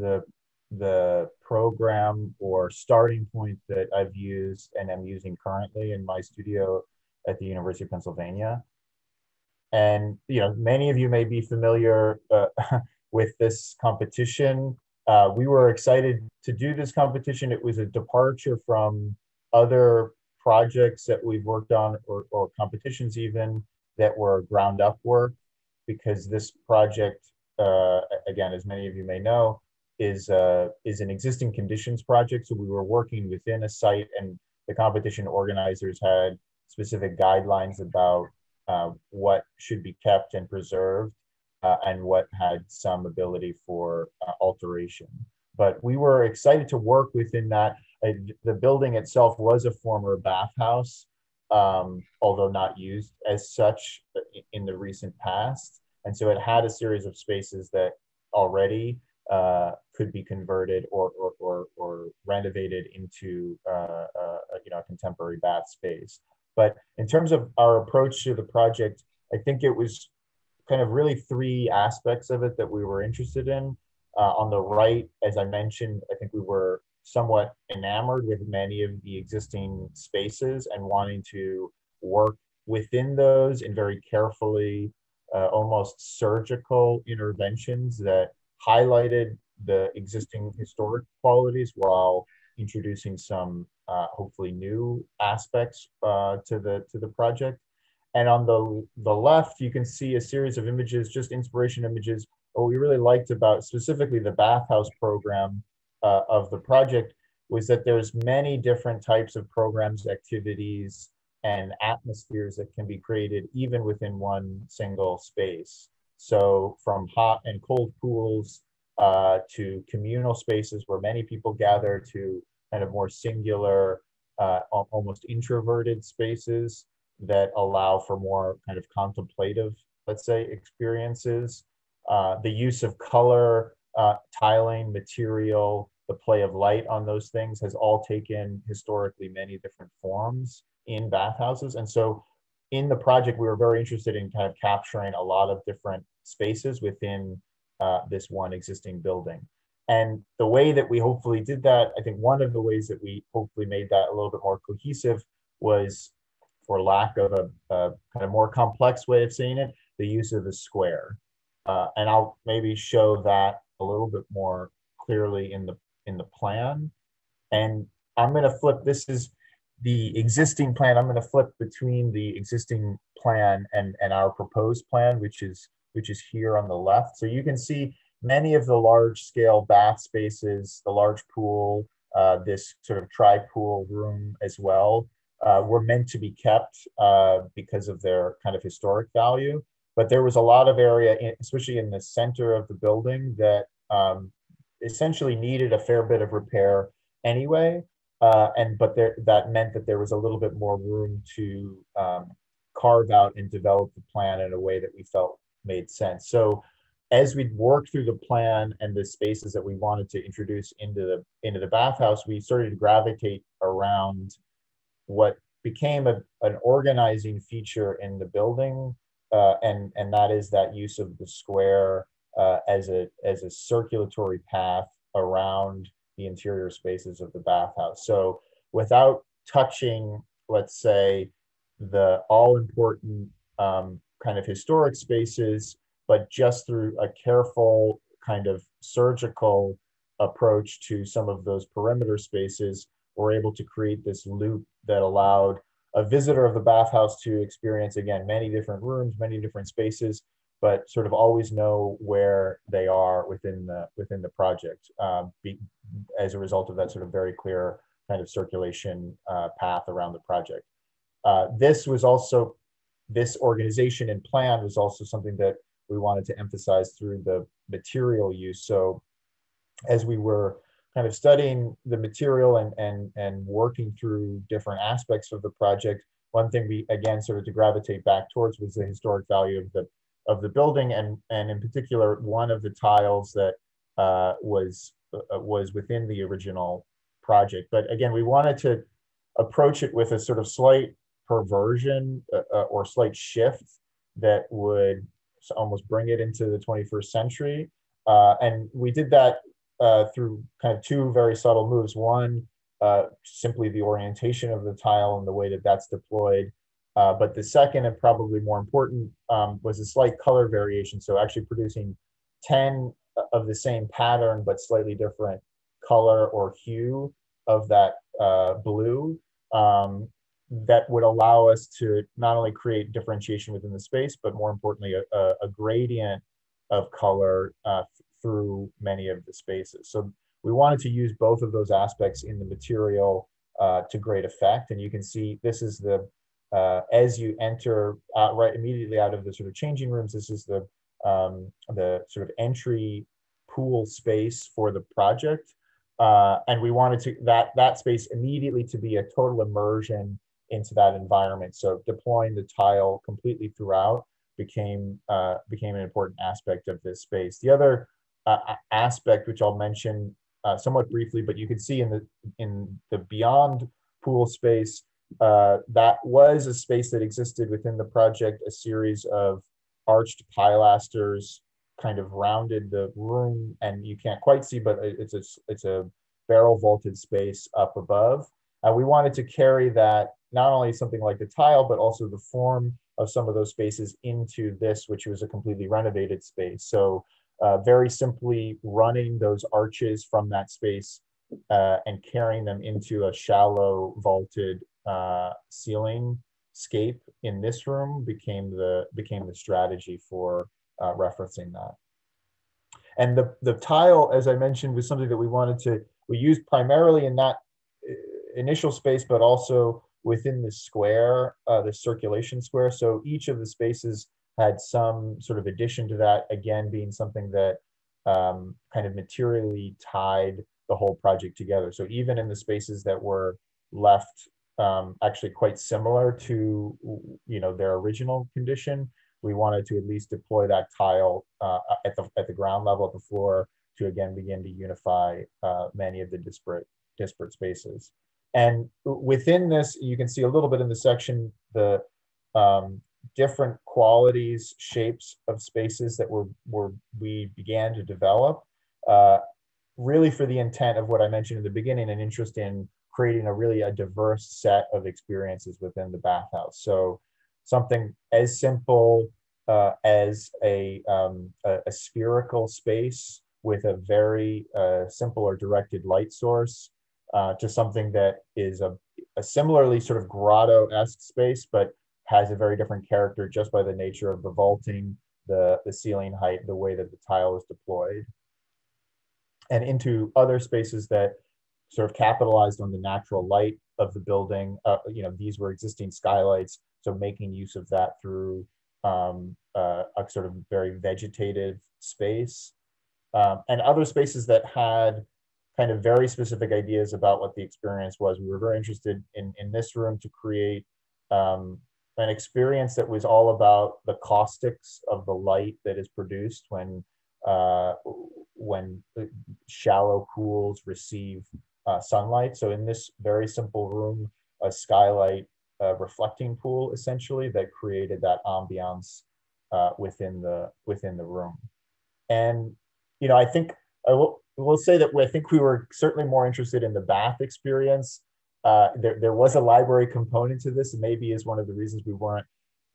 the program or starting point that I've used and am using currently in my studio at the University of Pennsylvania. And you know, many of you may be familiar with this competition. We were excited to do this competition. It was a departure from other projects that we've worked on, or competitions even, that were ground up work, because this project, again, as many of you may know, is an existing conditions project. So we were working within a site, and the competition organizers had specific guidelines about what should be kept and preserved, and what had some ability for alteration. But we were excited to work within that. The building itself was a former bathhouse, although not used as such in the recent past. And so it had a series of spaces that already could be converted or renovated into a contemporary bath space. But in terms of our approach to the project, I think it was kind of really three aspects of it that we were interested in. On the right, as I mentioned, I think we were somewhat enamored with many of the existing spaces and wanting to work within those in very carefully, almost surgical interventions that highlighted the existing historic qualities while introducing some hopefully new aspects to the project. And on the left, you can see a series of images, just inspiration images. What we really liked about specifically the bathhouse program of the project was that there's many different types of programs, activities, and atmospheres that can be created even within one single space. So from hot and cold pools to communal spaces where many people gather, to kind of more singular, almost introverted spaces that allow for more kind of contemplative, let's say, experiences. The use of color, tiling, material, the play of light on those things has all taken historically many different forms in bathhouses. And so in the project, we were very interested in kind of capturing a lot of different spaces within this one existing building. And the way that we hopefully did that, I think one of the ways that we hopefully made that a little bit more cohesive was, for lack of a kind of more complex way of saying it, the use of the square. And I'll maybe show that a little bit more clearly in the plan. And I'm going to flip, this is the existing plan. I'm going to flip between the existing plan and our proposed plan, which is here on the left. So you can see many of the large scale bath spaces, the large pool, this sort of tri-pool room as well, were meant to be kept because of their kind of historic value. But there was a lot of area, especially in the center of the building, that essentially needed a fair bit of repair anyway. But that meant that there was a little bit more room to carve out and develop the plan in a way that we felt made sense. So as we worked through the plan and the spaces that we wanted to introduce into the bathhouse, we started to gravitate around what became an organizing feature in the building, and that is that use of the square as a circulatory path around the interior spaces of the bathhouse. So without touching, let's say, the all-important kind of historic spaces, but just through a careful kind of surgical approach to some of those perimeter spaces, we're able to create this loop that allowed a visitor of the bathhouse to experience, again, many different rooms, many different spaces, but sort of always know where they are within the project, as a result of that sort of very clear kind of circulation path around the project. This organization and plan was also something that we wanted to emphasize through the material use. So as we were kind of studying the material and working through different aspects of the project, one thing we, again, started to gravitate back towards was the historic value of the building, and in particular, one of the tiles that was within the original project. But again, we wanted to approach it with a sort of slight perversion or slight shift that would almost bring it into the 21st century. And we did that through kind of two very subtle moves. One, simply the orientation of the tile and the way that that's deployed. But the second, and probably more important, was a slight color variation. So actually producing 10 of the same pattern, but slightly different color or hue of that blue, that would allow us to not only create differentiation within the space, but more importantly, a gradient of color through many of the spaces. So we wanted to use both of those aspects in the material to great effect. And you can see this is the, as you enter right immediately out of the sort of changing rooms, this is the sort of entry pool space for the project. And we wanted to that space immediately to be a total immersion into that environment. So deploying the tile completely throughout became an important aspect of this space. The other aspect, which I'll mention somewhat briefly, but you can see in the beyond pool space, that was a space that existed within the project, a series of arched pilasters kind of rounded the room, and you can't quite see, but it's a barrel vaulted space up above. We wanted to carry that, not only something like the tile, but also the form of some of those spaces into this, which was a completely renovated space. So very simply running those arches from that space and carrying them into a shallow vaulted ceiling scape in this room became the strategy for referencing that. And the tile, as I mentioned, was something that we used primarily in that initial space, but also within the square, the circulation square. So each of the spaces had some sort of addition to that, again, being something that kind of materially tied the whole project together. So even in the spaces that were left actually quite similar to their original condition, we wanted to at least deploy that tile at the ground level, at the floor, to again begin to unify many of the disparate spaces. And within this, you can see a little bit in the section the different qualities, shapes of spaces that we began to develop, really for the intent of what I mentioned in the beginning, an interest in creating a diverse set of experiences within the bathhouse. So something as simple as a spherical space with a very simple or directed light source, to something that is a similarly sort of grotto-esque space, but has a very different character just by the nature of the vaulting, the ceiling height, the way that the tile is deployed. And into other spaces that sort of capitalized on the natural light of the building. These were existing skylights, so making use of that through a sort of very vegetative space. And other spaces that had kind of very specific ideas about what the experience was. We were very interested in this room to create an experience that was all about the caustics of the light that is produced when shallow pools receive sunlight. So in this very simple room, a skylight reflecting pool, essentially, that created that ambiance within the room. And I think I will say that I think we were certainly more interested in the bath experience. There was a library component to this, and maybe is one of the reasons we weren't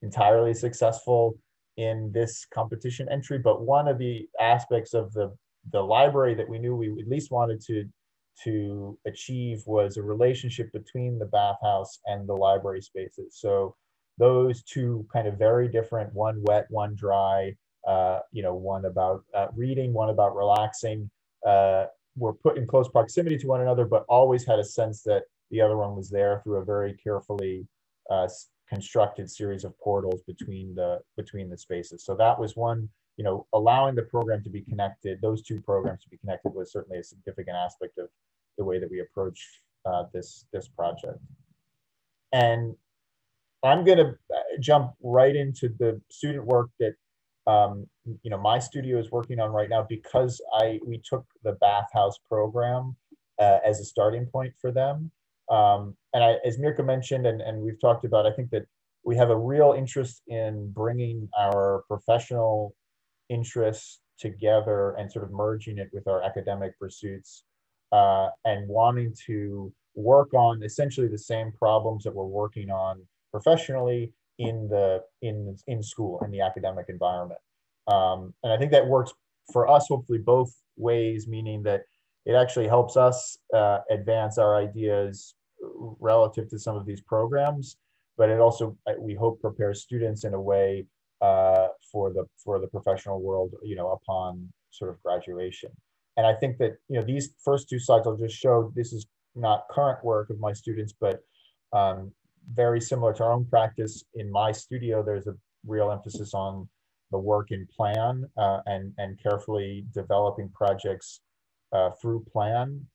entirely successful in this competition entry. But one of the aspects of the library that we knew we at least wanted to achieve was a relationship between the bathhouse and the library spaces. So those two kind of very different, one wet, one dry, one about reading, one about relaxing, were put in close proximity to one another, but always had a sense that the other one was there through a very carefully constructed series of portals between the spaces. So that was one, allowing the program to be connected, those two programs to be connected, was certainly a significant aspect of the way that we approached this project. And I'm going to jump right into the student work that my studio is working on right now, because we took the bathhouse program as a starting point for them. And as Mirka mentioned, and we've talked about, I think that we have a real interest in bringing our professional interests together and sort of merging it with our academic pursuits, and wanting to work on essentially the same problems that we're working on professionally in school, in the academic environment. And I think that works for us, hopefully both ways, meaning that it actually helps us advance our ideas relative to some of these programs, but it also, we hope, prepares students in a way for the professional world, upon sort of graduation. And I think that, you know, these first two slides I'll just show, this is not current work of my students, but very similar to our own practice. In my studio, there's a real emphasis on the work in plan and carefully developing projects through plan,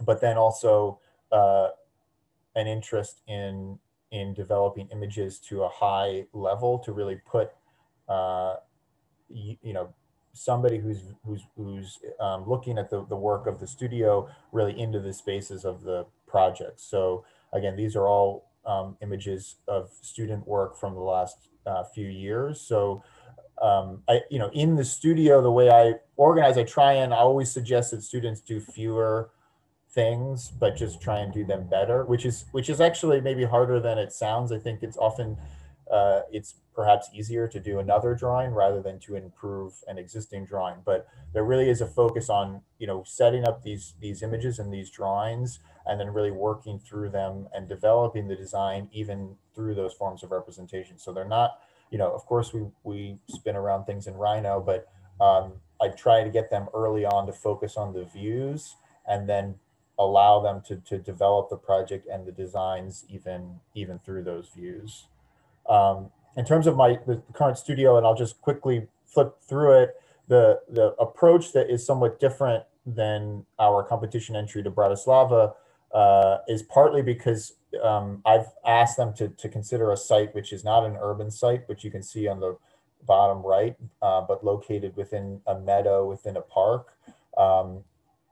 but then also an interest in developing images to a high level to really put you know, somebody who's looking at the work of the studio really into the spaces of the project. So again, these are all images of student work from the last few years. So you know, in the studio, the way I organize, I always suggest that students do fewer things, but just try and do them better, which is actually maybe harder than it sounds. I think it's often, it's perhaps easier to do another drawing rather than to improve an existing drawing. But there really is a focus on, you know, setting up these images and these drawings, and then really working through them and developing the design even through those forms of representation. So they're not, you know, of course we spin around things in Rhino, but I try to get them early on to focus on the views and then allow them to develop the project and the designs even through those views. In terms of the current studio, and I'll just quickly flip through it, the approach that is somewhat different than our competition entry to Bratislava is partly because I've asked them to consider a site which is not an urban site, which you can see on the bottom right, but located within a meadow, within a park.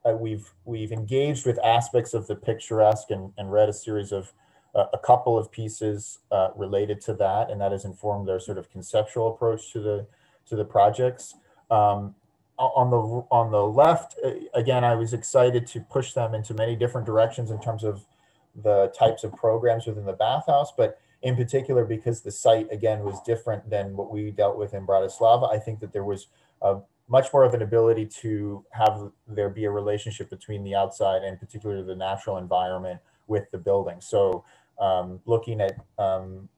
We've engaged with aspects of the picturesque and read a series of a couple of pieces related to that, and that has informed their sort of conceptual approach to the projects. On the left, again, I was excited to push them into many different directions in terms of the types of programs within the bathhouse, but in particular because the site again was different than what we dealt with in Bratislava. I think that there was much more of an ability to have there be a relationship between the outside and particularly the natural environment with the building. So looking at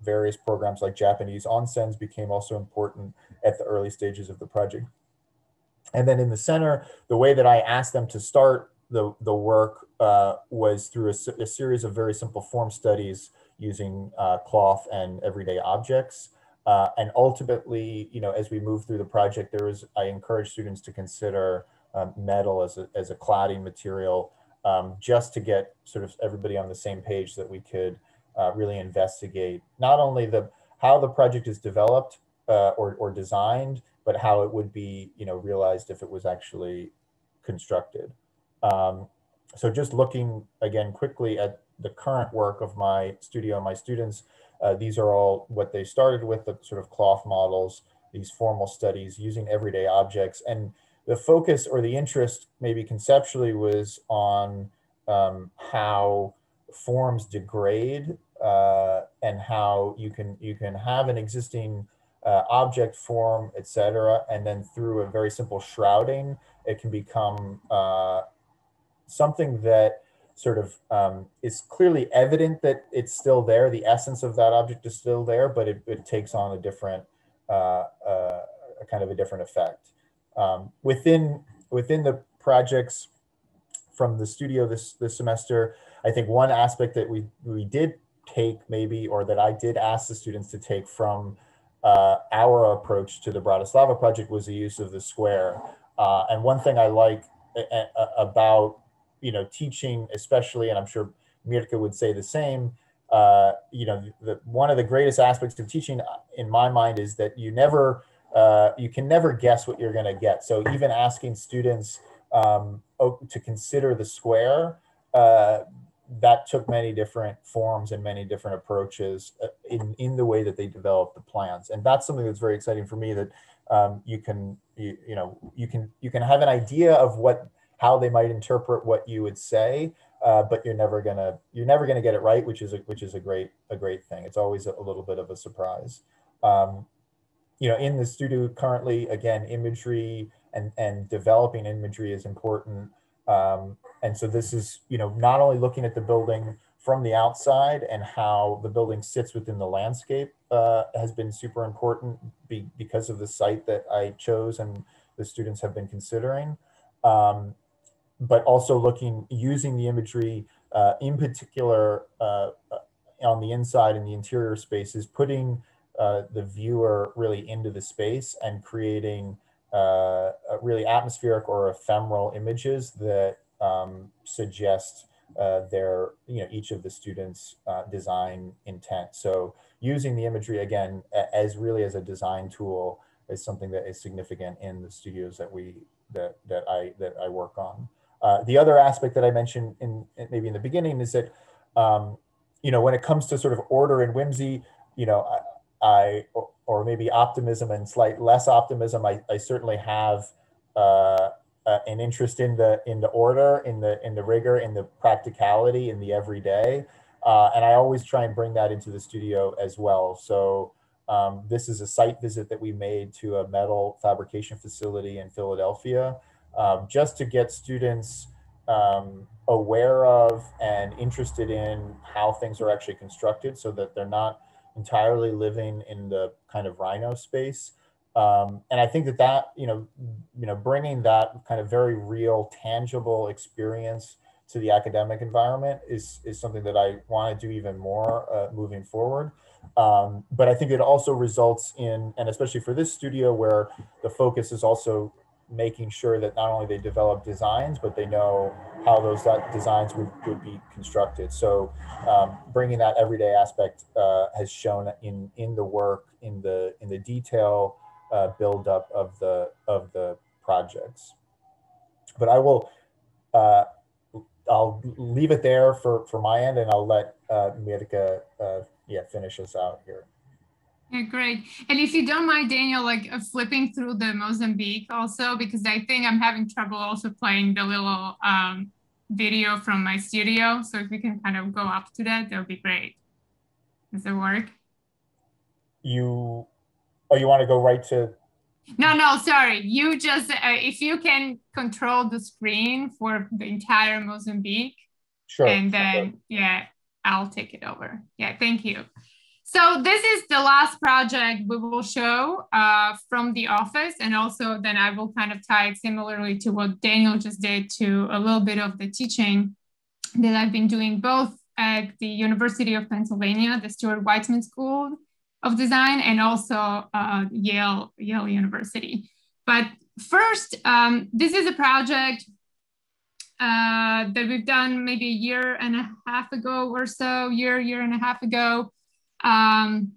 various programs like Japanese onsens became also important at the early stages of the project. And then in the center, the way that I asked them to start the work was through a series of very simple form studies using cloth and everyday objects. And ultimately, you know, as we move through the project, I encourage students to consider metal as a cladding material, just to get sort of everybody on the same page that we could really investigate not only how the project is developed or designed, but how it would be, you know, realized if it was actually constructed. So just looking again quickly at the current work of my studio and my students, these are all what they started with, the sort of cloth models, these formal studies using everyday objects. And the focus or the interest maybe conceptually was on how forms degrade and how you can have an existing object form, etc., and then through a very simple shrouding, it can become something that sort of is clearly evident that it's still there. The essence of that object is still there, but it takes on a different, kind of a different effect. Within the projects from the studio this semester, I think one aspect that we did take maybe, or that I did ask the students to take from our approach to the Bratislava project was the use of the square. And one thing I like about, you know, teaching, especially, and I'm sure Mirka would say the same, you know, one of the greatest aspects of teaching in my mind is that you can never guess what you're going to get. So even asking students to consider the square, that took many different forms and many different approaches in the way that they developed the plans. And that's something that's very exciting for me, that you can have an idea of how they might interpret what you would say, but you're never gonna get it right, which is a great thing. It's always a little bit of a surprise. You know, in the studio currently, again, imagery and developing imagery is important. And so this is, you know, not only looking at the building from the outside and how the building sits within the landscape has been super important because of the site that I chose and the students have been considering. But also using the imagery in particular on the inside and the interior spaces, putting the viewer really into the space and creating really atmospheric or ephemeral images that suggest each of the students' design intent. So using the imagery again as a design tool is something that is significant in the studios that I work on. The other aspect that I mentioned maybe in the beginning is that when it comes to sort of order and whimsy, or maybe optimism and slight less optimism, I certainly have an interest in the order, in the rigor, in the practicality, in the everyday, and I always try and bring that into the studio as well. So this is a site visit that we made to a metal fabrication facility in Philadelphia, just to get students aware of and interested in how things are actually constructed, so that they're not entirely living in the kind of Rhino space. And I think that bringing that kind of very real, tangible experience to the academic environment is something that I want to do even more moving forward. But I think it also results in, and especially for this studio where the focus is also making sure that not only they develop designs, but they know how those designs would be constructed. So bringing that everyday aspect has shown in the work, in the detail build-up of the projects. But I'll leave it there for my end, and I'll let Mirka finish us out here. Yeah, great. And if you don't mind, Daniel, like flipping through the Mozambique also, because I think I'm having trouble also playing the little video from my studio. So if we can kind of go up to that, that would be great. Does it work? You want to go right to? No, sorry. You just, if you can control the screen for the entire Mozambique. Sure. And then, I'll take it over. Yeah, thank you. So this is the last project we will show from the office, and also then I will kind of tie it similarly to what Daniel just did to a little bit of the teaching that I've been doing both at the University of Pennsylvania, the Stuart Weitzman School of Design, and also Yale University. But first, this is a project that we've done maybe a year and a half ago or so, year and a half ago. And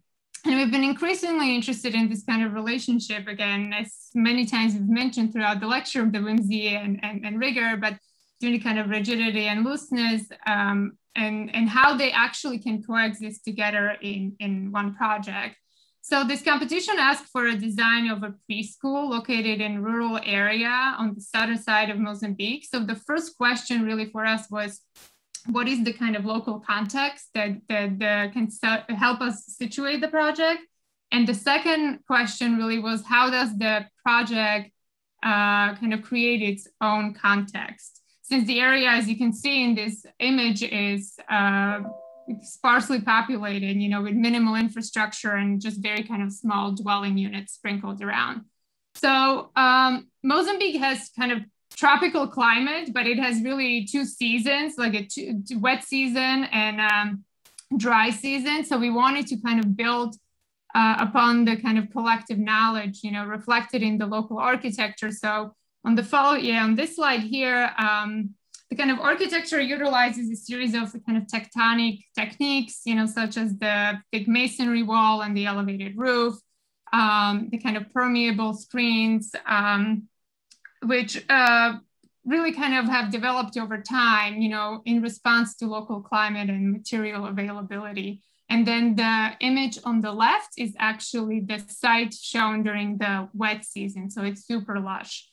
we've been increasingly interested in this kind of relationship, again, as many times we've mentioned throughout the lecture, of the whimsy and rigor, but doing the kind of rigidity and looseness, and how they actually can coexist together in one project. So this competition asked for a design of a preschool located in a rural area on the southern side of Mozambique. So the first question really for us was, what is the kind of local context that can help us situate the project? And the second question really was, how does the project kind of create its own context? Since the area, as you can see in this image, is sparsely populated, with minimal infrastructure and just very kind of small dwelling units sprinkled around. So Mozambique has kind of tropical climate, but it has really two seasons, like a wet season and dry season. So we wanted to kind of build upon the kind of collective knowledge, reflected in the local architecture. So on this slide here, the kind of architecture utilizes a series of kind of tectonic techniques, such as the thick masonry wall and the elevated roof, the kind of permeable screens, which really kind of have developed over time, in response to local climate and material availability. And then the image on the left is actually the site shown during the wet season. So it's super lush.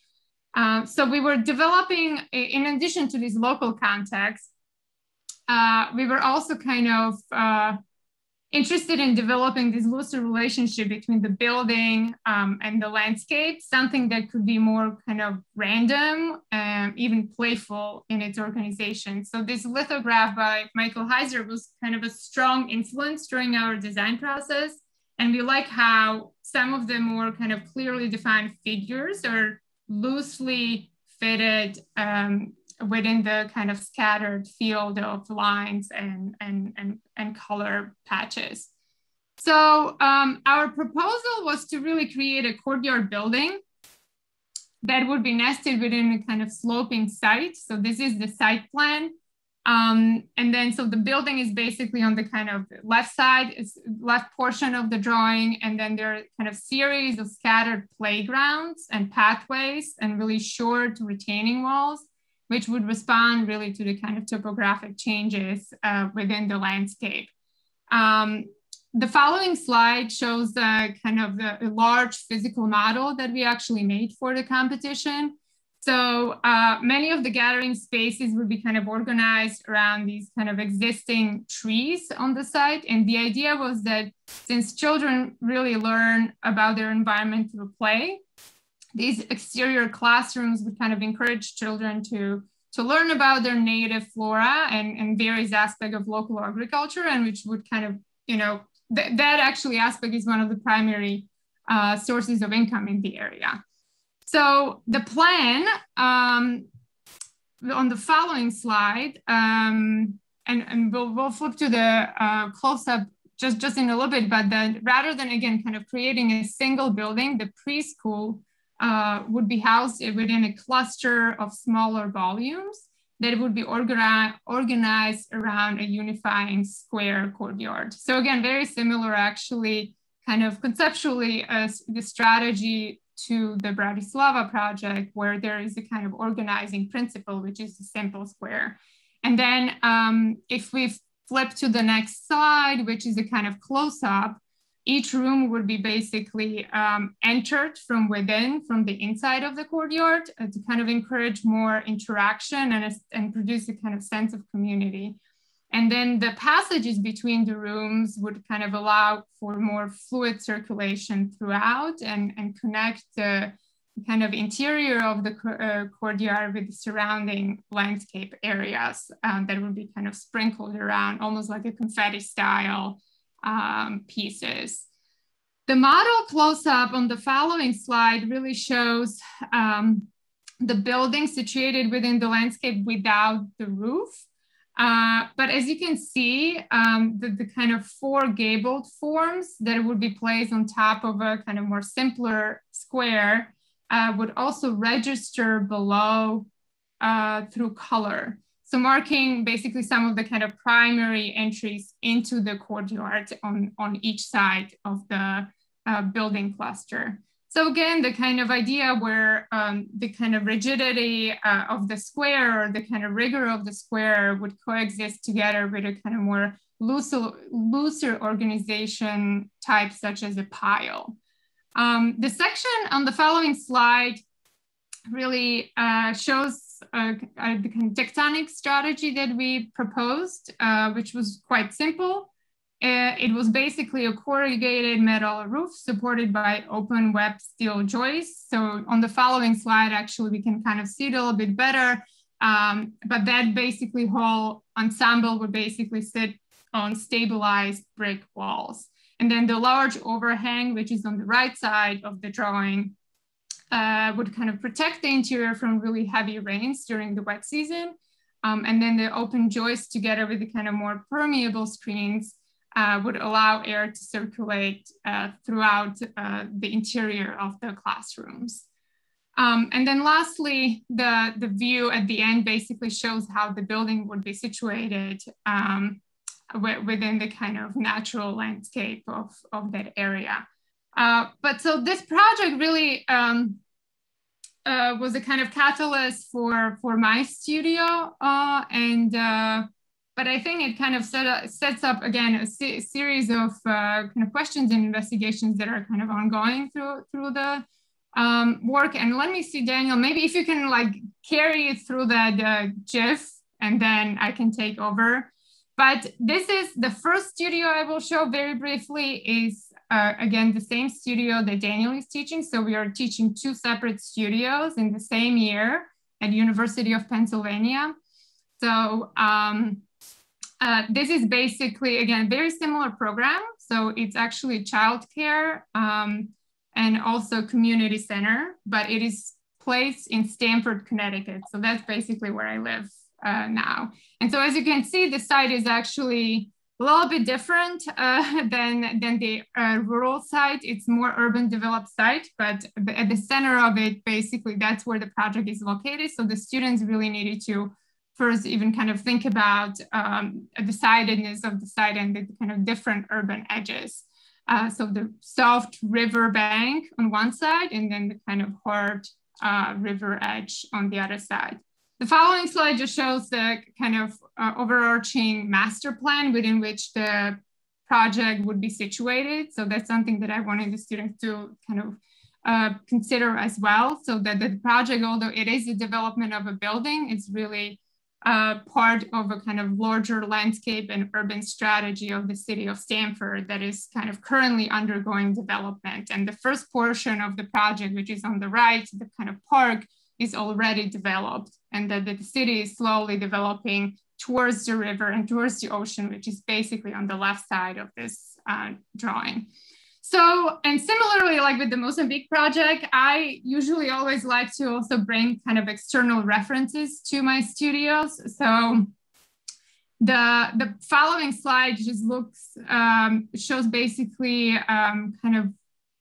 So we were developing, in addition to this local context, we were also kind of interested in developing this looser relationship between the building and the landscape, something that could be more kind of random, even playful in its organization. So this lithograph by Michael Heiser was kind of a strong influence during our design process. And we like how some of the more kind of clearly defined figures are loosely fitted within the kind of scattered field of lines and color patches. So our proposal was to really create a courtyard building that would be nested within a kind of sloping site. So this is the site plan. And then, so the building is basically on the kind of left side, it's left portion of the drawing. And then there are kind of series of scattered playgrounds and pathways and really short retaining walls, which would respond really to the kind of topographic changes within the landscape. The following slide shows the kind of the large physical model that we actually made for the competition. So many of the gathering spaces would be kind of organized around these kind of existing trees on the site. And the idea was that since children really learn about their environment through play, these exterior classrooms would kind of encourage children to learn about their native flora and various aspects of local agriculture, and which would kind of, you know, that actually aspect is one of the primary sources of income in the area. So the plan on the following slide, and we'll flip to the close-up just in a little bit, but then rather than again kind of creating a single building, the preschool would be housed within a cluster of smaller volumes that would be organized around a unifying square courtyard. So again, very similar actually kind of conceptually as the strategy to the Bratislava project, where there is a kind of organizing principle, which is the simple square. And then if we flip to the next slide, which is a kind of close-up, each room would be basically entered from within, from the inside of the courtyard to kind of encourage more interaction and produce a kind of sense of community. And then the passages between the rooms would kind of allow for more fluid circulation throughout and connect the kind of interior of the courtyard with the surrounding landscape areas that would be kind of sprinkled around, almost like a confetti style pieces. The model close-up on the following slide really shows the building situated within the landscape without the roof. But as you can see, the kind of four gabled forms that would be placed on top of a kind of more simpler square would also register below through color. So marking basically some of the kind of primary entries into the courtyard on each side of the building cluster. So again, the kind of idea where the kind of rigidity of the square or the kind of rigor of the square would coexist together with a kind of more looser organization type, such as a pile. The section on the following slide really shows the kind of tectonic strategy that we proposed, which was quite simple. It was basically a corrugated metal roof supported by open web steel joists. So on the following slide, actually, we can kind of see it a little bit better. But that basically whole ensemble would basically sit on stabilized brick walls. And then the large overhang, which is on the right side of the drawing, would kind of protect the interior from really heavy rains during the wet season. And then the open joists together with the kind of more permeable screens would allow air to circulate throughout the interior of the classrooms. And then lastly, the view at the end basically shows how the building would be situated within the kind of natural landscape of that area. But so this project really was a kind of catalyst for my studio, but I think it kind of sets up again a series of kind of questions and investigations that are kind of ongoing through the work. And let me see, Daniel, maybe if you can like carry it through that GIF, and then I can take over. But this is the first studio I will show very briefly is again the same studio that Daniel is teaching. So we are teaching two separate studios in the same year at University of Pennsylvania. So this is basically, again, very similar program. So it's actually childcare and also community center, but it is place in Stamford, Connecticut. So that's basically where I live now. And so as you can see, the site is actually a little bit different than the rural site. It's more urban developed site, but at the center of it, basically that's where the project is located. So the students really needed to first even kind of think about the sidedness of the site and the kind of different urban edges. So the soft river bank on one side, and then the kind of hard river edge on the other side. The following slide just shows the kind of overarching master plan within which the project would be situated. So that's something that I wanted the students to kind of consider as well. So that the project, although it is the development of a building, it's really part of a kind of larger landscape and urban strategy of the city of Stamford that is kind of currently undergoing development. And the first portion of the project, which is on the right, the kind of park, is already developed, and that the city is slowly developing towards the river and towards the ocean, which is basically on the left side of this drawing. So, and similarly, like with the Mozambique project, I usually always like to also bring kind of external references to my studios. So the following slide just looks, shows basically kind of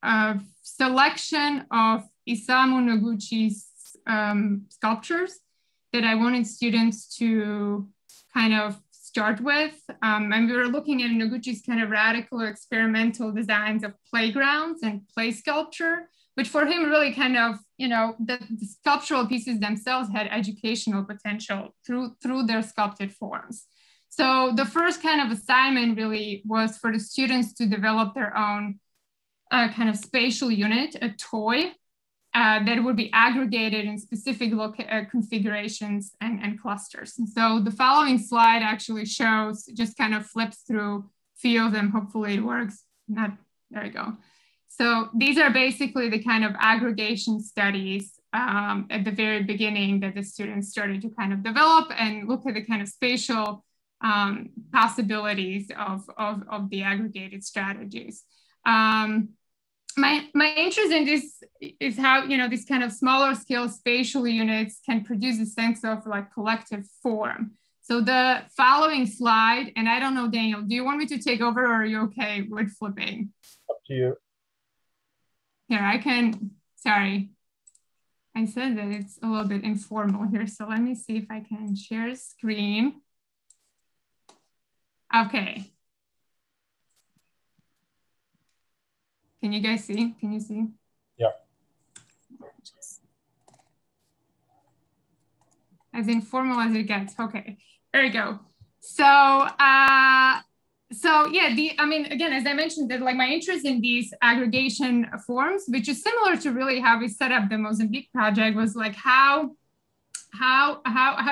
a selection of Isamu Noguchi's sculptures that I wanted students to kind of start with. And we were looking at Noguchi's kind of radical experimental designs of playgrounds and play sculpture, which for him really kind of, you know, the sculptural pieces themselves had educational potential through their sculpted forms. So the first kind of assignment really was for the students to develop their own kind of spatial unit, a toy, that would be aggregated in specific configurations and clusters. And so the following slide actually shows, just kind of flips through a few of them. Hopefully it works. There we go. So these are basically the kind of aggregation studies at the very beginning that the students started to kind of develop and look at the kind of spatial possibilities of the aggregated strategies. My interest in this is how, you know, these kind of smaller scale spatial units can produce a sense of like collective form. So the following slide, and I don't know, Daniel, do you want me to take over or are you okay with flipping? Up to you. Here, I can, sorry. I said that it's a little bit informal here. So let me see if I can share screen. Okay. Can you guys see? Can you see? Yeah. As informal as it gets. Okay, there we go. So, yeah, I mean, again, as I mentioned, that like my interest in these aggregation forms, which is similar to really how we set up the Mozambique project, was like how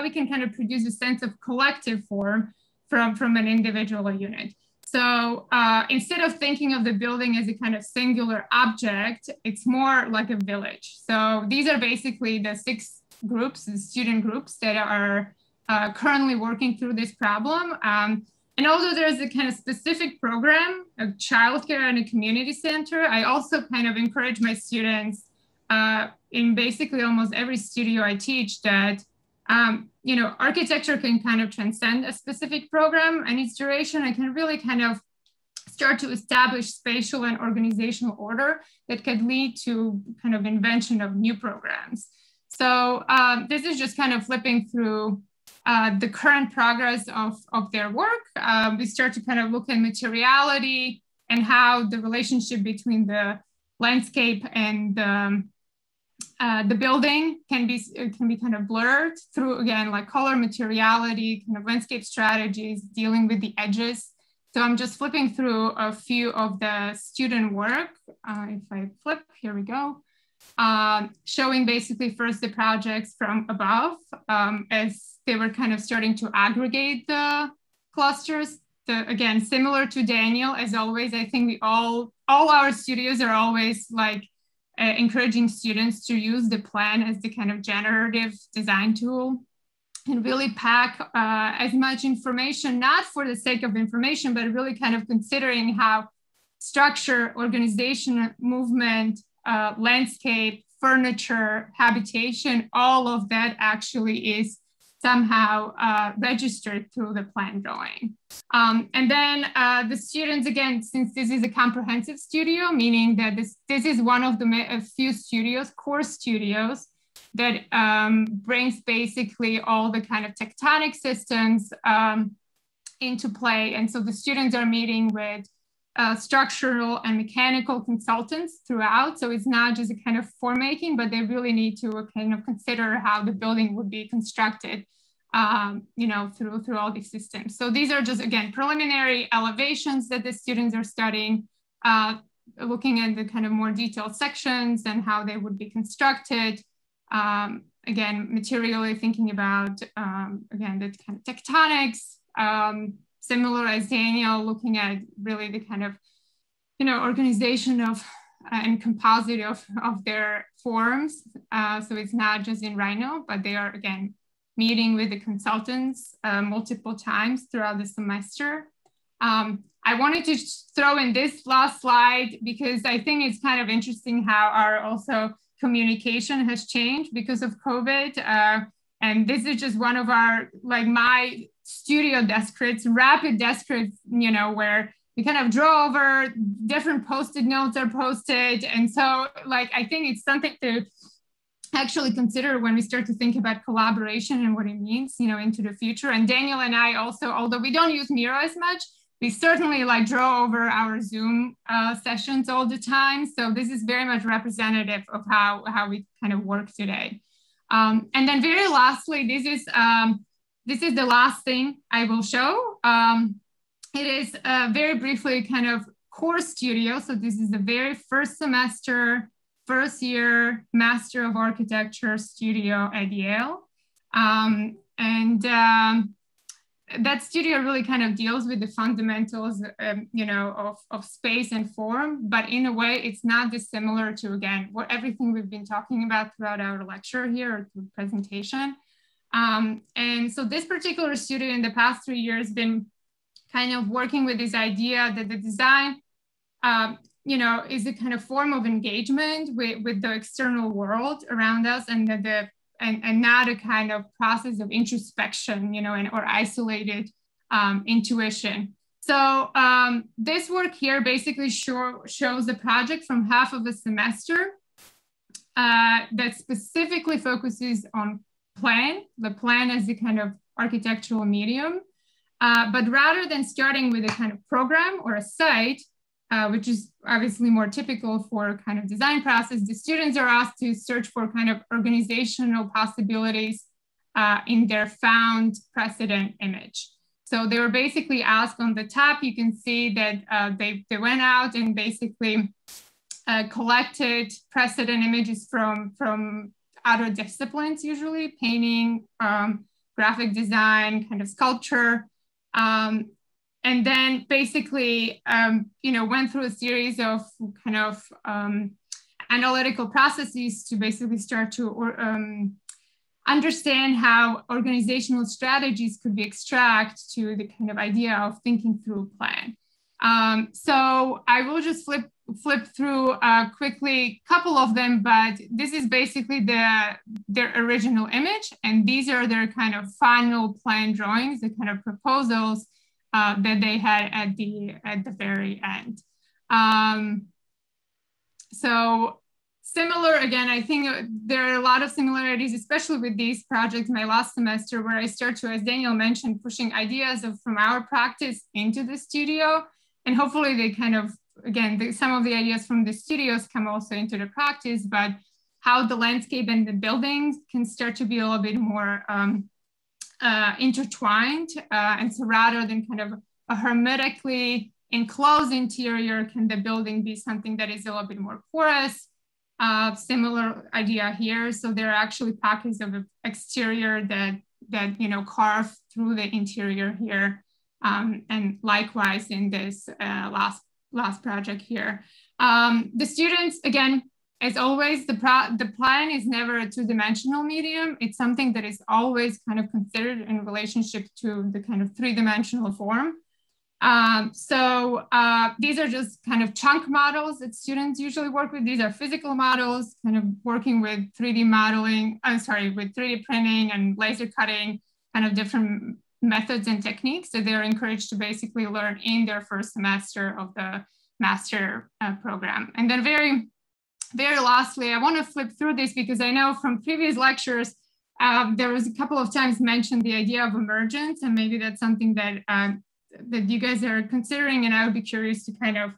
we can kind of produce a sense of collective form from an individual unit. So instead of thinking of the building as a kind of singular object, it's more like a village. So these are basically the 6 groups, the student groups that are currently working through this problem. And although there's a kind of specific program of childcare and a community center, I also kind of encourage my students in basically almost every studio I teach that you know, architecture can kind of transcend a specific program and its duration. I can really kind of start to establish spatial and organizational order that could lead to kind of invention of new programs. So this is just kind of flipping through the current progress of their work. We start to kind of look at materiality and how the relationship between the landscape and the building can be kind of blurred through, again, like color, materiality, kind of landscape strategies, dealing with the edges. So I'm just flipping through a few of the student work. If I flip, here we go. Showing basically first the projects from above as they were kind of starting to aggregate the clusters. Again, similar to Daniel, as always, I think all our studios are always like encouraging students to use the plan as the kind of generative design tool and really pack as much information, not for the sake of information, but really kind of considering how structure, organization, movement, landscape, furniture, habitation, all of that actually is somehow registered through the plan drawing. And then the students, again, since this is a comprehensive studio, meaning that this is one of the few studios, core studios, that brings basically all the kind of tectonic systems into play. And so the students are meeting with structural and mechanical consultants throughout. So it's not just a kind of form making, but they really need to kind of consider how the building would be constructed, you know, through all these systems. So these are just, again, preliminary elevations that the students are studying, looking at the kind of more detailed sections and how they would be constructed. Again, materially thinking about, again, the kind of tectonics, similar as Daniel, looking at really the kind of, you know, organization of and composite of their forms. So it's not just in Rhino, but they are, again, meeting with the consultants multiple times throughout the semester. I wanted to throw in this last slide because I think it's kind of interesting how our also communication has changed because of COVID. And this is just one of our, like my studio descripts, rapid descripts, you know, where we kind of draw over, different post-it notes are posted. And so like, I think it's something to actually consider when we start to think about collaboration and what it means, you know, into the future. And Daniel and I also, although we don't use Miro as much, we certainly like draw over our Zoom sessions all the time. So this is very much representative of how we kind of work today. And then very lastly, this is the last thing I will show. It is very briefly kind of core studio. So this is the very first semester, first year Master of Architecture studio at Yale. That studio really kind of deals with the fundamentals, you know, of space and form, but in a way it's not dissimilar to, again, everything we've been talking about throughout our lecture here or through presentation. And so this particular studio in the past 3 years been kind of working with this idea that the design, you know, is a kind of form of engagement with the external world around us, and that and not a kind of process of introspection, you know, or isolated intuition. So this work here basically shows the project from half of a semester that specifically focuses on the plan as the kind of architectural medium. But rather than starting with a kind of program or a site, which is obviously more typical for kind of design process, the students are asked to search for kind of organizational possibilities in their found precedent image. So they were basically asked on the top, you can see that they went out and basically collected precedent images from other disciplines, usually painting, graphic design, kind of sculpture. And then basically, you know, went through a series of kind of analytical processes to basically start to understand how organizational strategies could be extracted to the kind of idea of thinking through a plan. So I will just flip through quickly a couple of them, but this is basically their original image, and these are their kind of final plan drawings, the kind of proposals that they had at the very end. So similar, again, I think there are a lot of similarities, especially with these projects my last semester, where I start to, as Daniel mentioned, pushing ideas from our practice into the studio. And hopefully they kind of, again, some of the ideas from the studios come also into the practice, but how the landscape and the buildings can start to be a little bit more intertwined. And so rather than kind of a hermetically enclosed interior, can the building be something that is a little bit more porous? Similar idea here. So there are actually pockets of exterior that you know, carve through the interior here. And likewise in this last project here. The students, again, as always, the plan is never a two-dimensional medium. It's something that is always kind of considered in relationship to the kind of three-dimensional form. These are just kind of chunk models that students usually work with. These are physical models, kind of working with 3D modeling, with 3D printing and laser cutting, kind of different methods and techniques that they're encouraged to basically learn in their first semester of the master program. And then very lastly, I want to flip through this because I know from previous lectures, there was a couple of times mentioned the idea of emergence, and maybe that's something that that you guys are considering, and I would be curious to kind of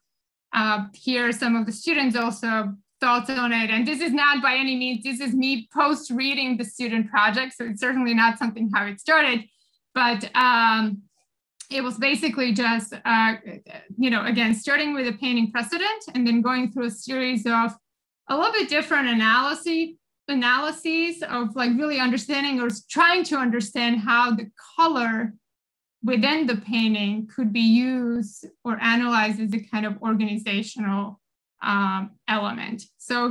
hear some of the students also thoughts on it. And this is not by any means, this is me post-reading the student project, so it's certainly not something how it started, but it was basically just, again, starting with a painting precedent and then going through a series of a little bit different analyses of like really understanding or trying to understand how the color within the painting could be used or analyzed as a kind of organizational element. So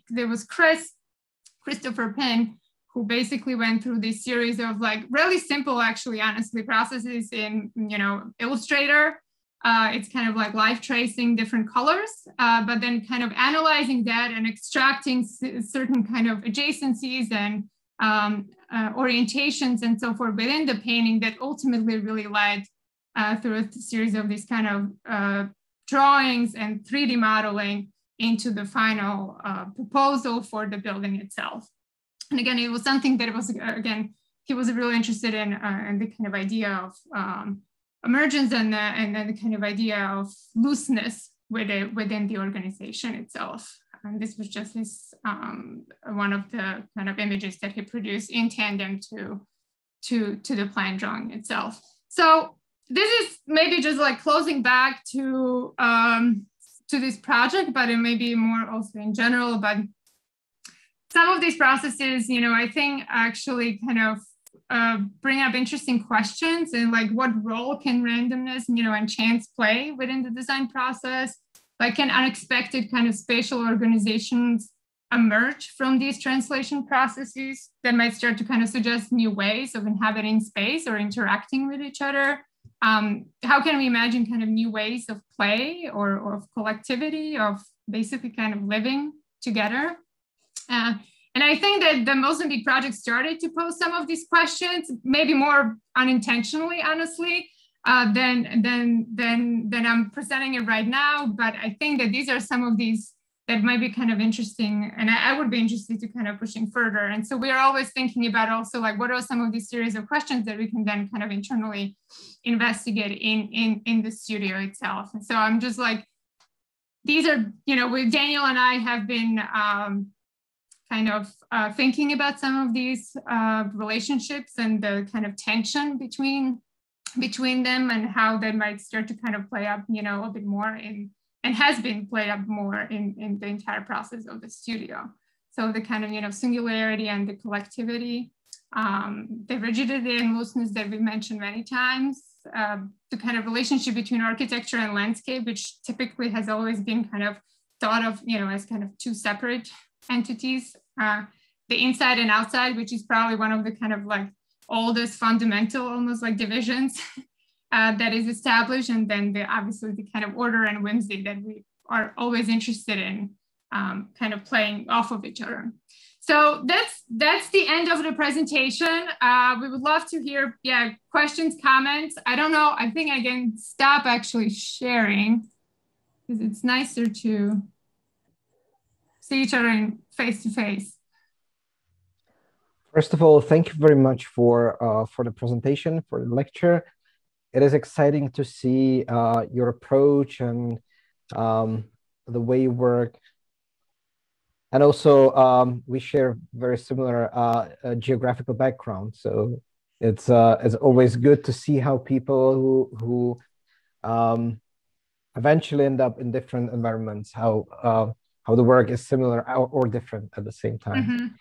there was Christopher Pin, who basically went through this series of like really simple, actually, honestly, processes in, Illustrator. It's kind of like live tracing different colors, but then kind of analyzing that and extracting certain kind of adjacencies and orientations and so forth within the painting that ultimately really led through a series of these kind of drawings and 3D modeling into the final proposal for the building itself. And again, it was something that it was, again, he was really interested in the kind of idea of emergence and then the kind of idea of looseness within the organization itself. And this was just his, one of the kind of images that he produced in tandem to the plan drawing itself. So this is maybe just like closing back to this project, but it may be more also in general. But some of these processes, I think actually kind of bring up interesting questions and like what role can randomness, and chance play within the design process? Like can unexpected kind of spatial organizations emerge from these translation processes that might start to kind of suggest new ways of inhabiting space or interacting with each other? How can we imagine kind of new ways of play or of collectivity, of basically kind of living together? And I think that the Mozambique project started to pose some of these questions, maybe more unintentionally, honestly, than I'm presenting it right now. But I think that these are some of these that might be kind of interesting, and I would be interested to kind of pushing further. And so we are always thinking about also like what are some of these series of questions that we can then kind of internally investigate in the studio itself. And so I'm just like, these are, with Daniel and I have been kind of thinking about some of these relationships and the kind of tension between them and how they might start to kind of play up, a bit more in, and has been played up more in the entire process of the studio. So the kind of, singularity and the collectivity, the rigidity and looseness that we mentioned many times, the kind of relationship between architecture and landscape, which typically has always been kind of thought of, as kind of two separate entities, the inside and outside, which is probably one of the kind of like oldest fundamental, almost like divisions that is established. And then obviously the kind of order and whimsy that we are always interested in kind of playing off of each other. So that's the end of the presentation. We would love to hear, questions, comments. I don't know, I think I can stop actually sharing because it's nicer to see each other in face to face. First of all, thank you very much for the presentation, for the lecture. It is exciting to see your approach and the way you work. And also, we share very similar geographical background. So it's always good to see how people who eventually end up in different environments, how the work is similar or different at the same time.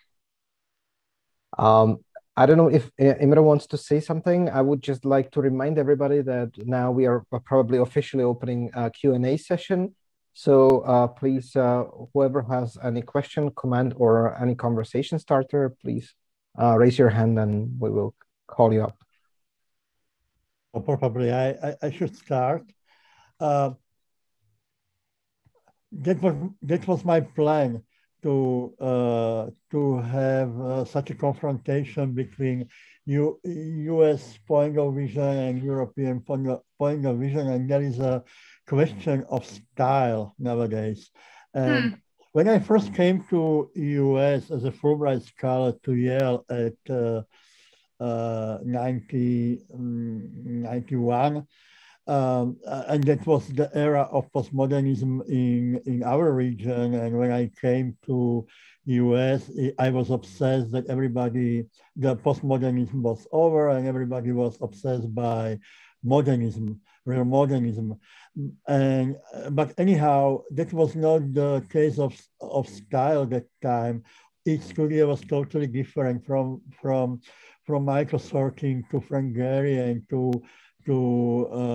I don't know if Imre wants to say something. I would just like to remind everybody that now we are probably officially opening a Q&A session. So please, whoever has any question, comment, or any conversation starter, please raise your hand and we will call you up. probably I should start. That was my plan to have such a confrontation between U.S. point of vision and European point of vision, and there is a question of style nowadays. And when I first came to U.S. as a Fulbright scholar to Yale at 1991, and that was the era of postmodernism in our region. And when I came to US, I was obsessed that the postmodernism was over and everybody was obsessed by modernism, real modernism. But anyhow, that was not the case of style that time. Each studio was totally different from Michael Sorkin to Frank Gehry and to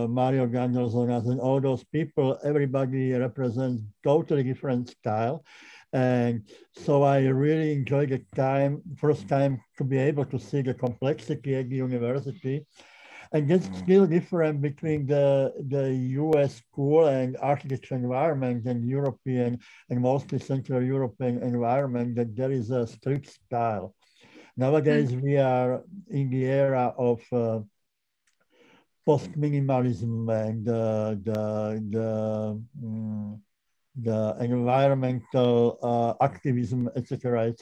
Mario Gandolzonas and all those people. Everybody represents totally different style. And so I really enjoyed the first time to be able to see the complexity at the university. And that's still different between the US school and architecture environment and European and mostly Central European environment, that there is a strict style. Nowadays, we are in the era of post-minimalism and the environmental activism, etc.,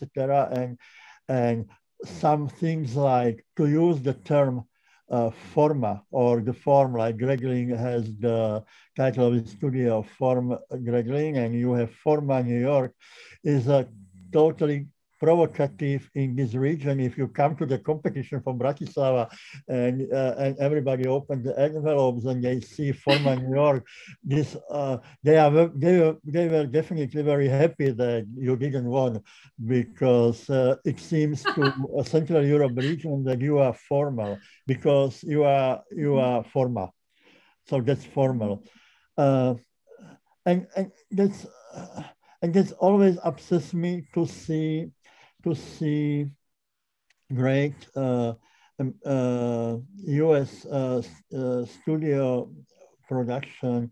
and some things like, to use the term FORMA, or the form, like Greg Ling has the title of his studio, Form Greg Ling, and you have FORMA New York, is a totally provocative in this region. If you come to the competition from Bratislava and everybody opens the envelopes and they see FORMA New York, they were definitely very happy that you didn't win, because it seems to a Central Europe region that you are formal, because you are FORMA. So that's formal. And that's always obsessed me to see great US studio production,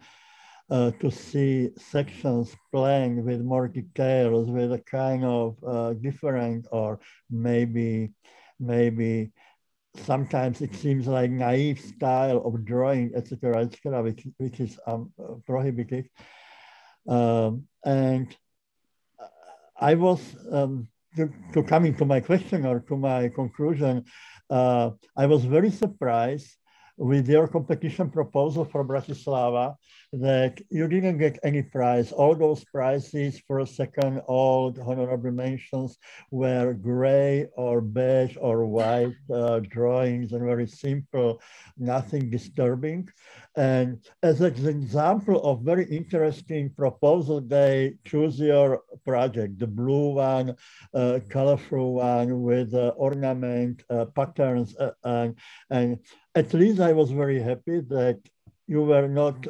to see sections planned with more details, with a kind of different, or maybe sometimes it seems like naive style of drawing, etc., which is prohibited. And I was, to coming to my question or to my conclusion, I was very surprised with your competition proposal for Bratislava that you didn't get any prize. All those prizes, first, second, all honorable mentions were gray or beige or white drawings, and very simple, nothing disturbing. And as an example of very interesting proposal, they choose your project, the blue one, colorful one with ornament, patterns, and at least I was very happy that you were not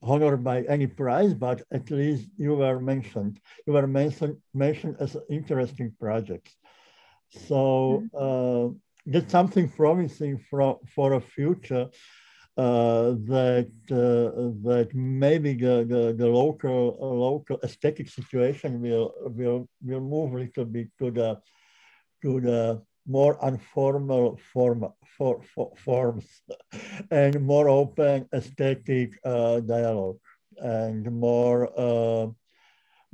honored by any prize, but at least you were mentioned. You were mentioned as interesting projects. So that's something promising for a future, that maybe the local aesthetic situation will move a little bit to the more informal forms and more open aesthetic dialogue, and more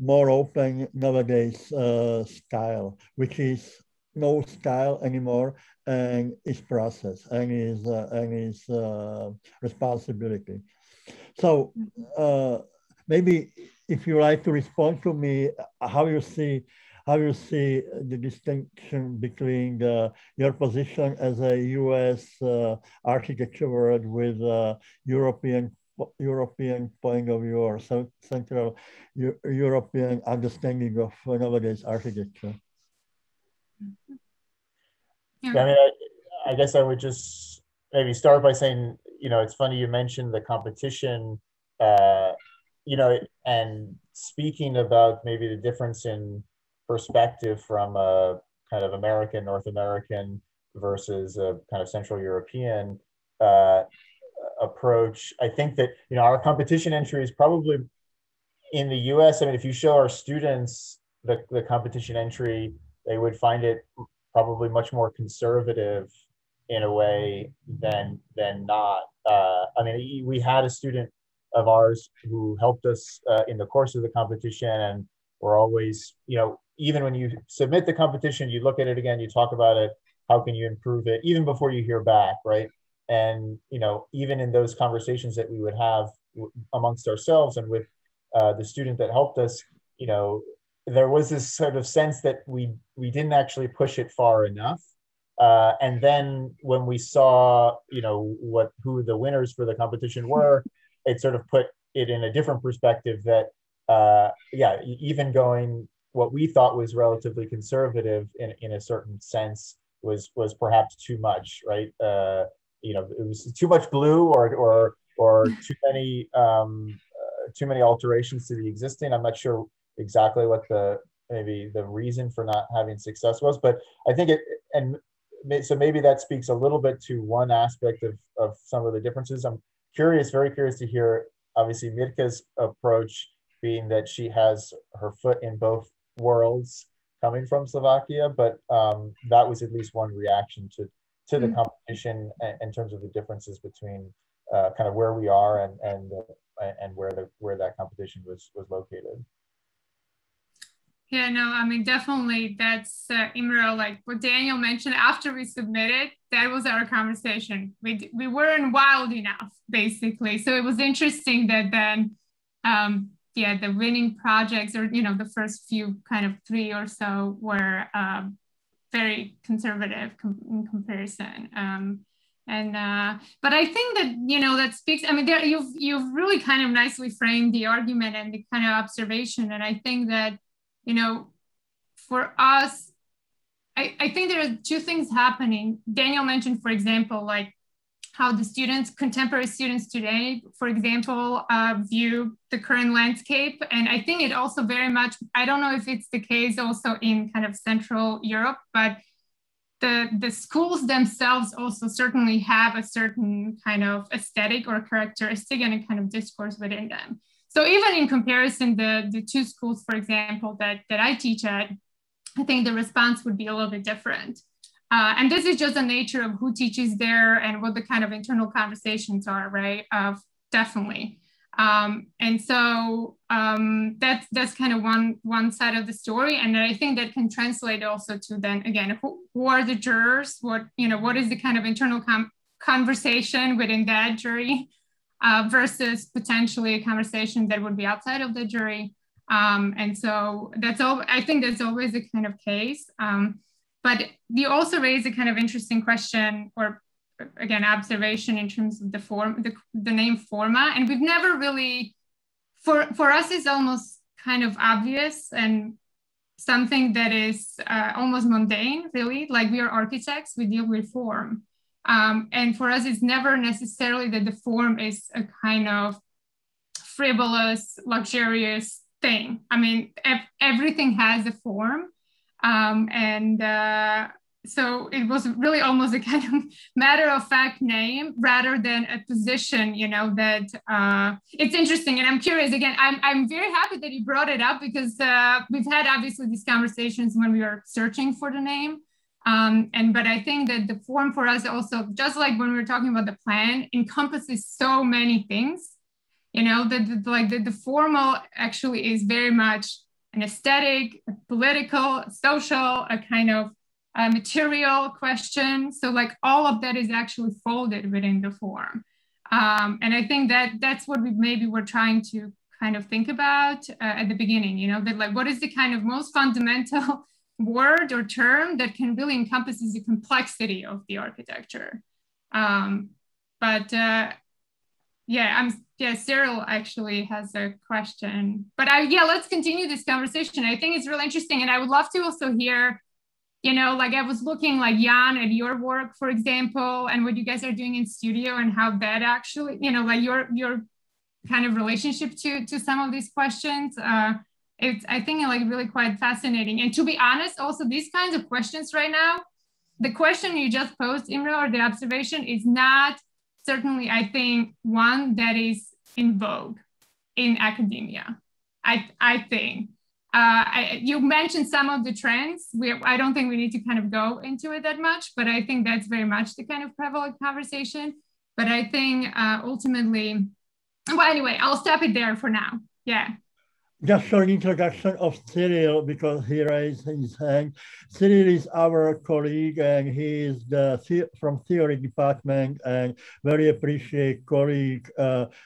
open nowadays style, which is no style anymore, and is process and is responsibility. So maybe if you like to respond to me, how you see the distinction between your position as a U.S. architecture world with European point of view, or Central European understanding of nowadays architecture? Yeah, I mean, I guess I would just maybe start by saying, it's funny you mentioned the competition, and speaking about maybe the difference in perspective from a kind of North American versus a kind of Central European approach. I think that, you know, our competition entry is probably in the US. I mean, if you show our students the competition entry, they would find it probably much more conservative in a way than not. I mean, we had a student of ours who helped us in the course of the competition, and we're always, you know, even when you submit the competition, you look at it again, you talk about it, how can you improve it, even before you hear back, right? And, you know, even in those conversations that we would have amongst ourselves and with the student that helped us, you know, there was this sort of sense that we didn't actually push it far enough. And then when we saw, you know, who the winners for the competition were, it sort of put it in a different perspective that, yeah, even going what we thought was relatively conservative in a certain sense was perhaps too much, right? You know, it was too much blue or too many alterations to the existing. I'm not sure exactly what maybe the reason for not having success was, but I think so maybe that speaks a little bit to one aspect of some of the differences. I'm very curious to hear, obviously, Mirka's approach, being that she has her foot in both worlds coming from Slovakia, but that was at least one reaction to the competition in terms of the differences between kind of where we are and where that competition was located. Yeah, no, I mean, definitely that's Imre, like what Daniel mentioned after we submitted, that was our conversation. We weren't wild enough, basically. So it was interesting that then, yeah, the winning projects, or, you know, the first few kind of 3 or so were very conservative in comparison. But I think that, you know, that speaks, I mean, you've really kind of nicely framed the argument and the kind of observation. And I think that, you know, for us, I think there are 2 things happening. Daniel mentioned, for example, like how the contemporary students today, for example, view the current landscape. And I think it also very much, I don't know if it's the case also in kind of Central Europe, but the schools themselves also certainly have a certain kind of aesthetic or characteristic and a kind of discourse within them. So even in comparison, the 2 schools, for example, that I teach at, I think the response would be a little bit different. And this is just the nature of who teaches there and what the kind of internal conversations are, right? Definitely. And so that's kind of one side of the story. And I think that can translate also to then, again, who are the jurors? What is the kind of internal conversation within that jury? Versus potentially a conversation that would be outside of the jury. And so that's all, I think that's always a kind of case. But you also raise a kind of interesting question, or again, observation in terms of the name FORMA. And we've never really, for us, it's almost kind of obvious and something that is almost mundane, really. Like, we are architects, we deal with form. And for us, it's never necessarily that the form is a kind of frivolous, luxurious thing. I mean, everything has a form. So it was really almost a kind of matter-of-fact name rather than a position, you know, that it's interesting. And I'm curious, again, I'm very happy that you brought it up, because we've had obviously these conversations when we were searching for the name. But I think that the form for us also, just like when we were talking about the plan, encompasses so many things, you know, that the formal actually is very much an aesthetic, a political, social, a kind of material question. So like all of that is actually folded within the form. And I think that's what we maybe were trying to kind of think about at the beginning, you know, that like, what is the kind of most fundamental word or term that can really encompasses the complexity of the architecture. Cyril actually has a question, but let's continue this conversation. I think it's really interesting. And I would love to also hear, you know, like I was looking like Jan at your work, for example, and what you guys are doing in studio and how that actually, you know, like your kind of relationship to some of these questions. It's, I think, like really quite fascinating. And to be honest, also these kinds of questions right now, the question you just posed, Imre, or the observation is not certainly, I think, one that is in vogue in academia. I think. You mentioned some of the trends. I don't think we need to kind of go into it that much, but I think that's very much the kind of prevalent conversation. But I think ultimately, well, anyway, I'll stop it there for now. Yeah. Just short introduction of Cyril, because he raised his hand. Cyril is our colleague, and he is from theory department, and very appreciate colleague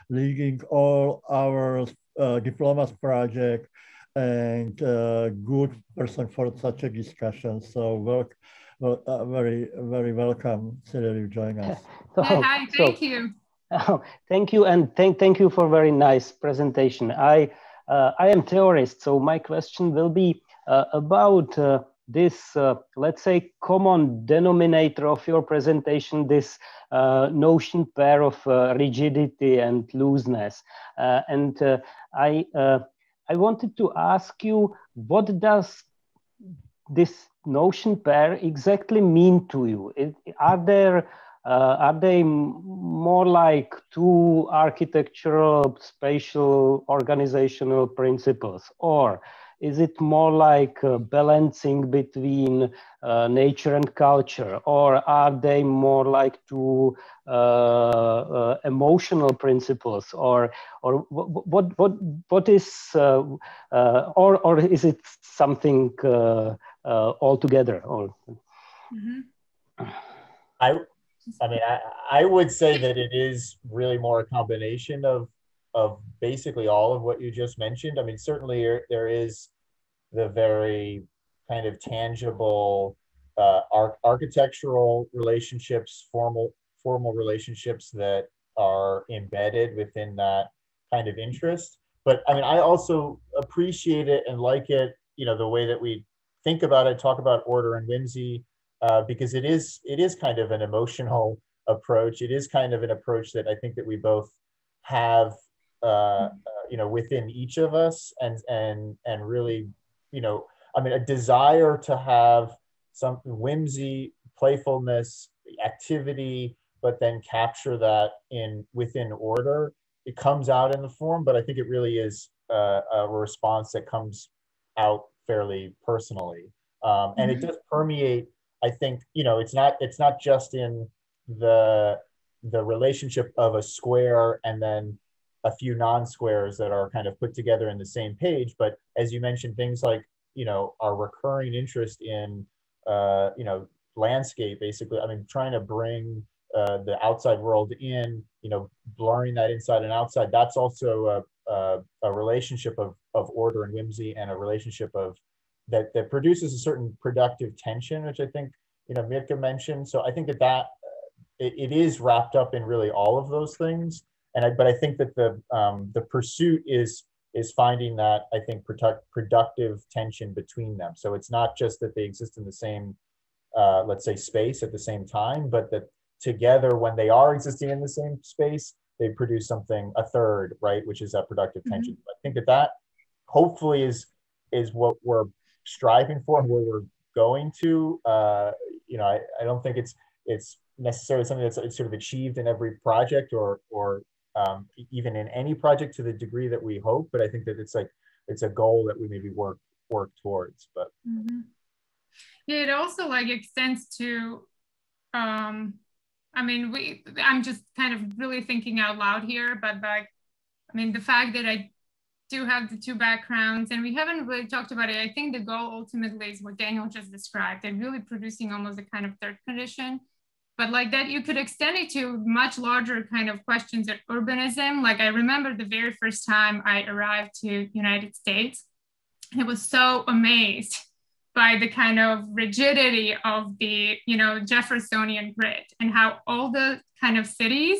leading all our diplomas project, and good person for such a discussion. So very, very welcome, Cyril, you join us. Hi, thank you. Thank you, and thank you for a very nice presentation. I am theorist, so my question will be about this, let's say, common denominator of your presentation, this notion pair of rigidity and looseness. I wanted to ask you, what does this notion pair exactly mean to you? Are they more like two architectural, spatial, organizational principles, or is it more like balancing between nature and culture, or are they more like two emotional principles, or what is, or is it something altogether? Or I mean, I would say that it is really more a combination of basically all of what you just mentioned. I mean, certainly there is the very kind of tangible architectural relationships, formal relationships that are embedded within that kind of interest. But I mean, I also appreciate it and like it, you know, the way that we think about it, talk about order and whimsy, because it is kind of an emotional approach. It is kind of an approach that I think that we both have, you know, within each of us, and really, you know, I mean, a desire to have some whimsy, playfulness, activity, but then capture that within order. It comes out in the form, but I think it really is a response that comes out fairly personally, and it does permeate. I think, you know, it's not just in the relationship of a square and then a few non-squares that are kind of put together in the same page, but as you mentioned, things like, you know, our recurring interest in, you know, landscape, basically. I mean, trying to bring the outside world in, you know, blurring that inside and outside. That's also a relationship of order and whimsy, and a relationship of that produces a certain productive tension, which I think, you know, Mirka mentioned. So I think that it is wrapped up in really all of those things. But I think that the pursuit is finding that, I think, productive tension between them. So it's not just that they exist in the same, let's say, space at the same time, but that together, when they are existing in the same space, they produce something, a third, right, which is that productive tension. I think that hopefully is what we're striving for and where we're going to. You know, I don't think it's necessarily something that's sort of achieved in every project or even in any project to the degree that we hope, but I think that it's a goal that we maybe work towards. But yeah, it also like extends to I mean, I'm just kind of really thinking out loud here, but like, I mean, the fact that I do have the two backgrounds, and we haven't really talked about it. I think the goal ultimately is what Daniel just described, and really producing almost a kind of third condition, but like that you could extend it to much larger kind of questions of urbanism. Like I remember the very first time I arrived to United States, and I was so amazed by the kind of rigidity of the, you know, Jeffersonian grid, and how all the kind of cities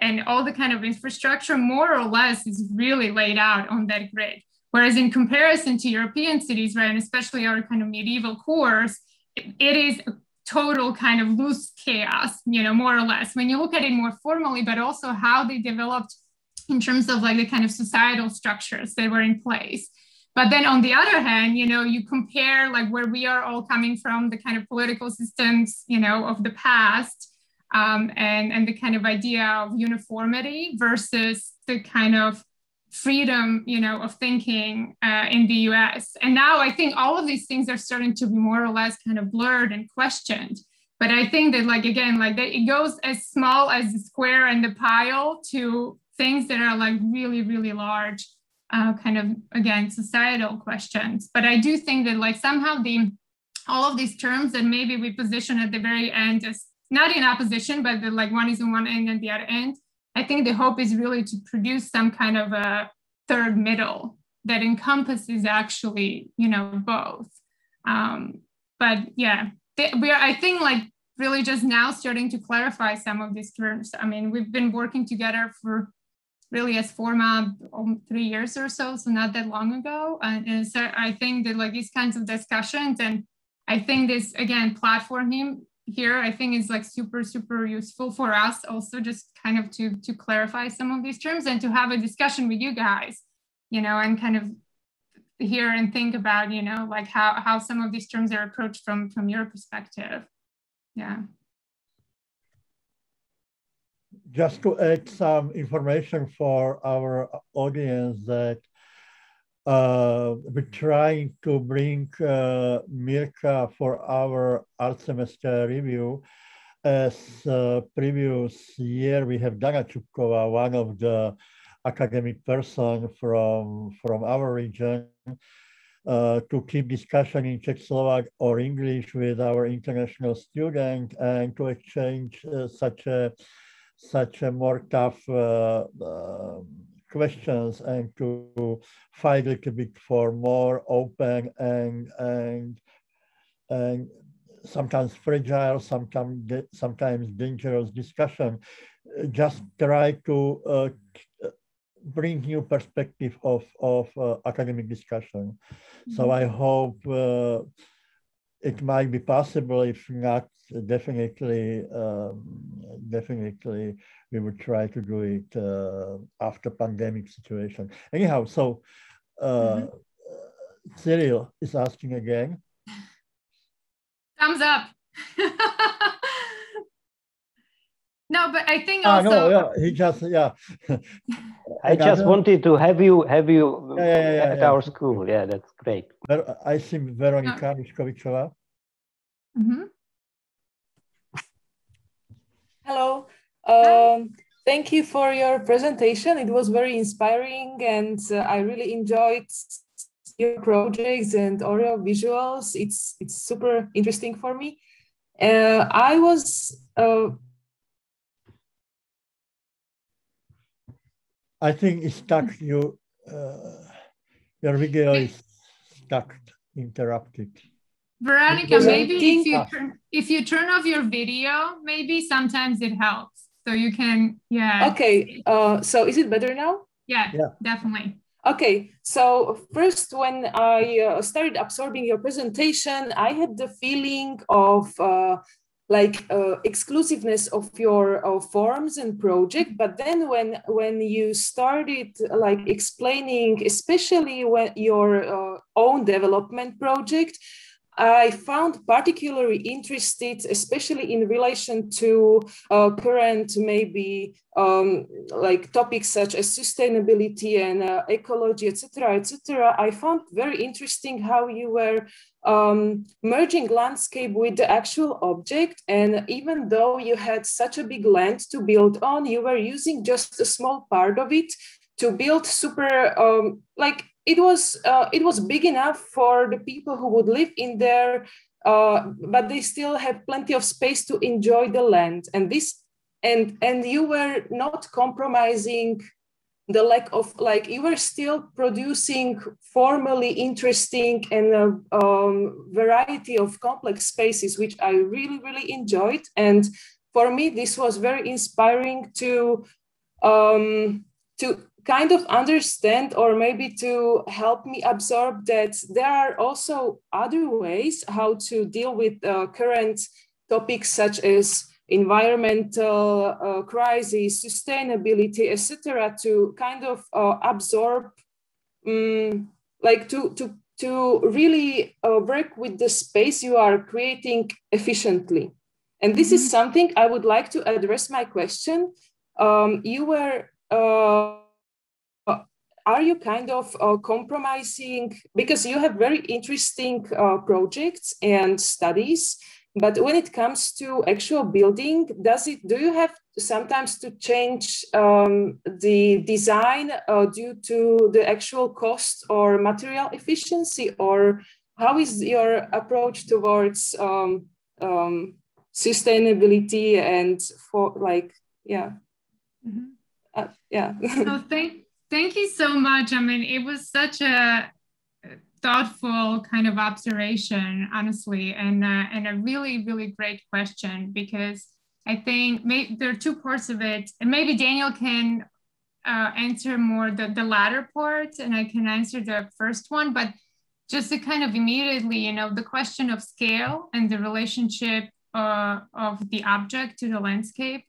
and all the kind of infrastructure more or less is really laid out on that grid. Whereas in comparison to European cities, right, and especially our kind of medieval cores, it is a total kind of loose chaos, you know, more or less, when you look at it more formally, but also how they developed in terms of like the kind of societal structures that were in place. But then on the other hand, you compare like where we are all coming from, the kind of political systems, of the past, and the kind of idea of uniformity versus the kind of freedom, of thinking in the US. And now I think all of these things are starting to be more or less kind of blurred and questioned. But I think that it goes as small as the square and the pile to things that are like really, really large. Kind of, again, societal questions. But I do think that like somehow all of these terms that maybe we position at the very end as not in opposition, but that like one is on one end and the other end, I think the hope is really to produce some kind of a third middle that encompasses actually, both. But yeah, we are, I think, like really just now starting to clarify some of these terms. I mean, we've been working together for really as FORMA 3 years or so not that long ago. And so I think that like these kinds of discussions, and I think this, again, platform here, I think is like super, super useful for us also just kind of to clarify some of these terms and to have a discussion with you guys, and kind of hear and think about, like how some of these terms are approached from your perspective. Yeah. Just to add some information for our audience that we're trying to bring Mirka for our art semester review. As previous year, we have Dana Čupková, one of the academic person from our region, to keep discussion in Czech, Slovak, or English with our international student and to exchange such a more tough questions and to fight a little bit for more open and sometimes fragile, sometimes dangerous discussion. Just try to bring new perspective of academic discussion. So I hope it might be possible. If not, definitely we would try to do it after pandemic situation. Anyhow, so Cyril is asking again. Thumbs up. No, but I think also. No, yeah, he just I just wanted to have you at our school. Yeah, that's great. I see Veronika Miškovičová. Hello. Thank you for your presentation. It was very inspiring, and I really enjoyed your projects and all your visuals. It's super interesting for me. I was. I think it's stuck. Your video is stuck, interrupted. Veronica, maybe if you turn off your video, maybe sometimes it helps. So you can, yeah. Okay, so is it better now? Yeah, definitely. Okay, so first when I started absorbing your presentation, I had the feeling of exclusiveness of your forms and project, but then when you started like explaining, especially when your own development project, I found particularly interested, especially in relation to current maybe like topics such as sustainability and ecology, etc. I found very interesting how you were merging landscape with the actual object, and even though you had such a big land to build on, you were using just a small part of it to build super it was big enough for the people who would live in there, but they still have plenty of space to enjoy the land. And you were not compromising the lack of, you were still producing formally interesting and a variety of complex spaces, which I really, really enjoyed. And for me, this was very inspiring to kind of understand, or maybe to help me absorb that there are also other ways how to deal with current topics such as environmental crisis, sustainability, etc., to kind of absorb like to really work with the space you are creating efficiently. And this is something I would like to address my question. You were, are you kind of compromising, because you have very interesting projects and studies, but when it comes to actual building, do you have sometimes to change the design due to the actual cost or material efficiency, or how is your approach towards sustainability and for like, yeah. Yeah. Oh, thank you so much. I mean, it was such a thoughtful kind of observation, honestly, and a really, really great question, because I think there are two parts of it, and maybe Daniel can answer more the latter part, and I can answer the first one, but just to kind of immediately, you know, the question of scale and the relationship of the object to the landscape,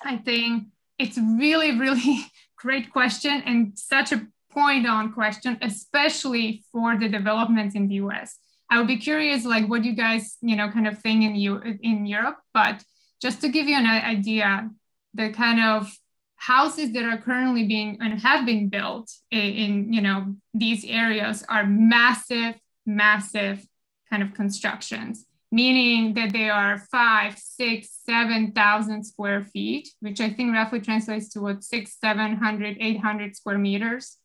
I think it's really, really great question and such a point-on question, especially for the developments in the US. I would be curious, like, what you guys, you know, kind of thing in Europe, but just to give you an idea, the kind of houses that are currently being and have been built in you know, these areas are massive, massive kind of constructions, meaning that they are 5, 6, 7,000 square feet, which I think roughly translates to what, 600, 700, 800 square meters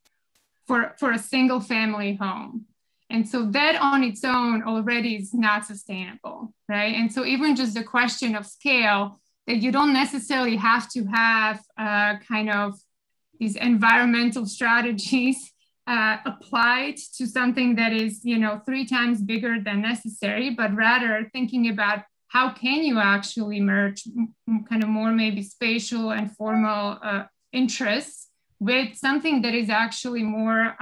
for a single family home. And so that on its own already is not sustainable, right? And so even just the question of scale, that you don't necessarily have to have kind of these environmental strategies applied to something that is, you know, 3 times bigger than necessary, but rather thinking about how can you actually merge kind of more maybe spatial and formal interests with something that is actually more,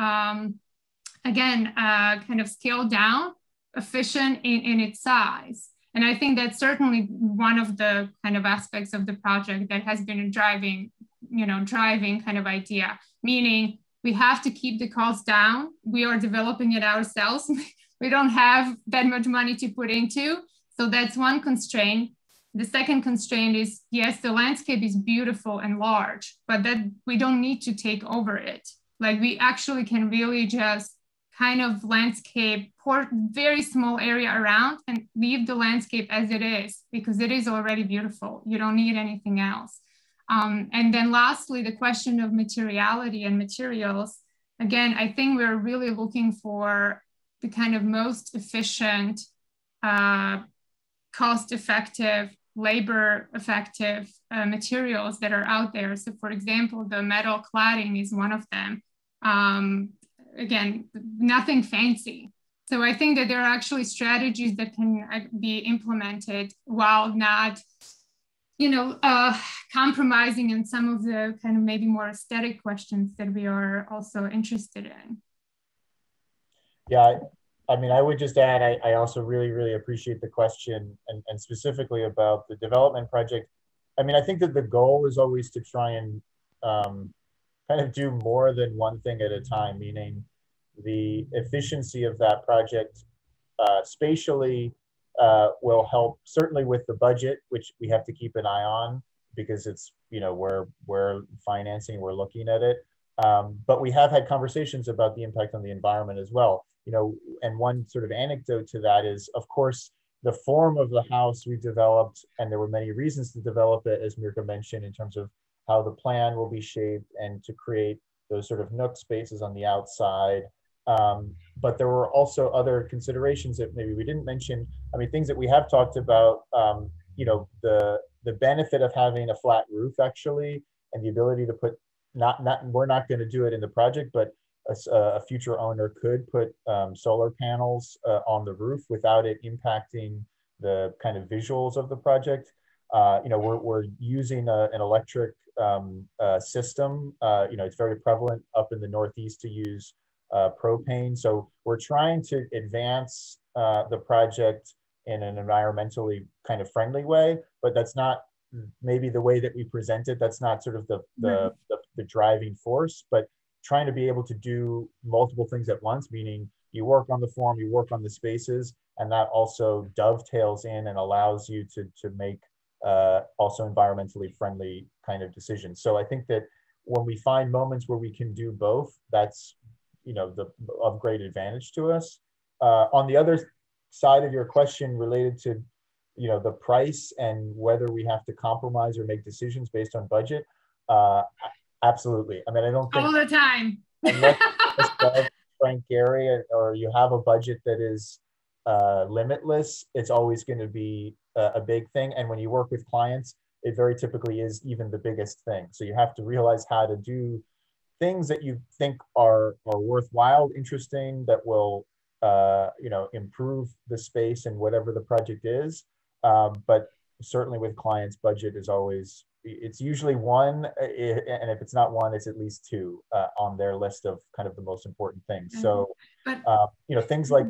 again, kind of scaled down, efficient in its size. And I think that's certainly one of the kind of aspects of the project that has been a driving kind of idea, meaning we have to keep the cost down. We are developing it ourselves. We don't have that much money to put into. So that's one constraint. The second constraint is, yes, the landscape is beautiful and large, but that we don't need to take over it. Like, we actually can really just kind of landscape, pour very small area around and leave the landscape as it is, because it is already beautiful. You don't need anything else. And then lastly, the question of materiality and materials. Again, I think we're really looking for the kind of most efficient, cost-effective, labor-effective materials that are out there. So for example, the metal cladding is one of them. Again, nothing fancy. So I think that there are actually strategies that can be implemented while not, you know, compromising in some of the kind of maybe more aesthetic questions that we are also interested in. Yeah, I mean, I would just add, I also really, really appreciate the question and specifically about the development project. I mean, I think that the goal is always to try and kind of do more than one thing at a time, meaning the efficiency of that project spatially will help certainly with the budget, which we have to keep an eye on because it's, you know, we're financing, we're looking at it. But we have had conversations about the impact on the environment as well. You know, and one sort of anecdote to that is, of course, the form of the house we developed, and there were many reasons to develop it, as Mirka mentioned, in terms of how the plan will be shaped and to create those sort of nook spaces on the outside. But there were also other considerations that maybe we didn't mention. I mean, things that we have talked about, you know, the benefit of having a flat roof actually, and the ability to put, we're not going to do it in the project, but a future owner could put solar panels on the roof without it impacting the kind of visuals of the project. You know, we're using an electric system. You know, it's very prevalent up in the Northeast to use propane. So we're trying to advance the project in an environmentally kind of friendly way, but that's not maybe the way that we present it. That's not sort of the driving force, but trying to be able to do multiple things at once, meaning you work on the form, you work on the spaces, and that also dovetails in and allows you to make also environmentally friendly kind of decisions. So I think that when we find moments where we can do both, that's, you know, of great advantage to us. On the other side of your question related to, you know, the price and whether we have to compromise or make decisions based on budget, absolutely. I mean, I don't think all the time. unless Frank Gehry or you have a budget that is limitless, it's always going to be a big thing. And when you work with clients, it very typically is even the biggest thing. So you have to realize how to do things that you think are worthwhile, interesting, that will you know, improve the space and whatever the project is. But certainly with clients, budget is always, it's usually one, and if it's not one, it's at least two on their list of kind of the most important things. So, you know, things like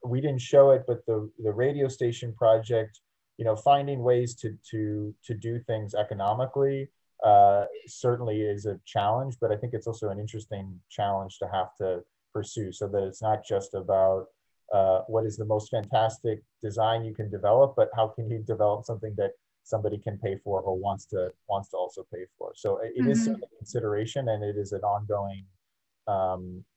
we didn't show it, but the radio station project, you know, finding ways to do things economically certainly is a challenge, but I think it's also an interesting challenge to have to pursue, so that it's not just about what is the most fantastic design you can develop, but how can you develop something that somebody can pay for or wants to also pay for. So it is a consideration, and it is an ongoing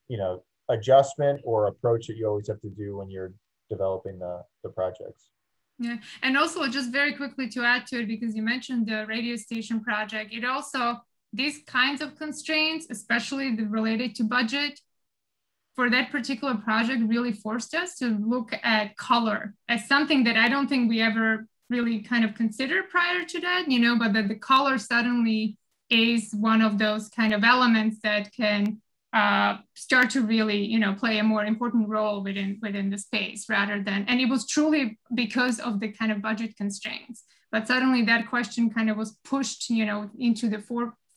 you know, adjustment or approach that you always have to do when you're developing the projects. Yeah, and also just very quickly to add to it, because you mentioned the radio station project, it also, these kinds of constraints, especially related to budget, for that particular project really forced us to look at color as something that I don't think we ever really kind of considered prior to that, you know, but that the color suddenly is one of those kind of elements that can start to really, you know, play a more important role within the space, rather than, and it was truly because of the kind of budget constraints. But suddenly that question kind of was pushed, you know, into the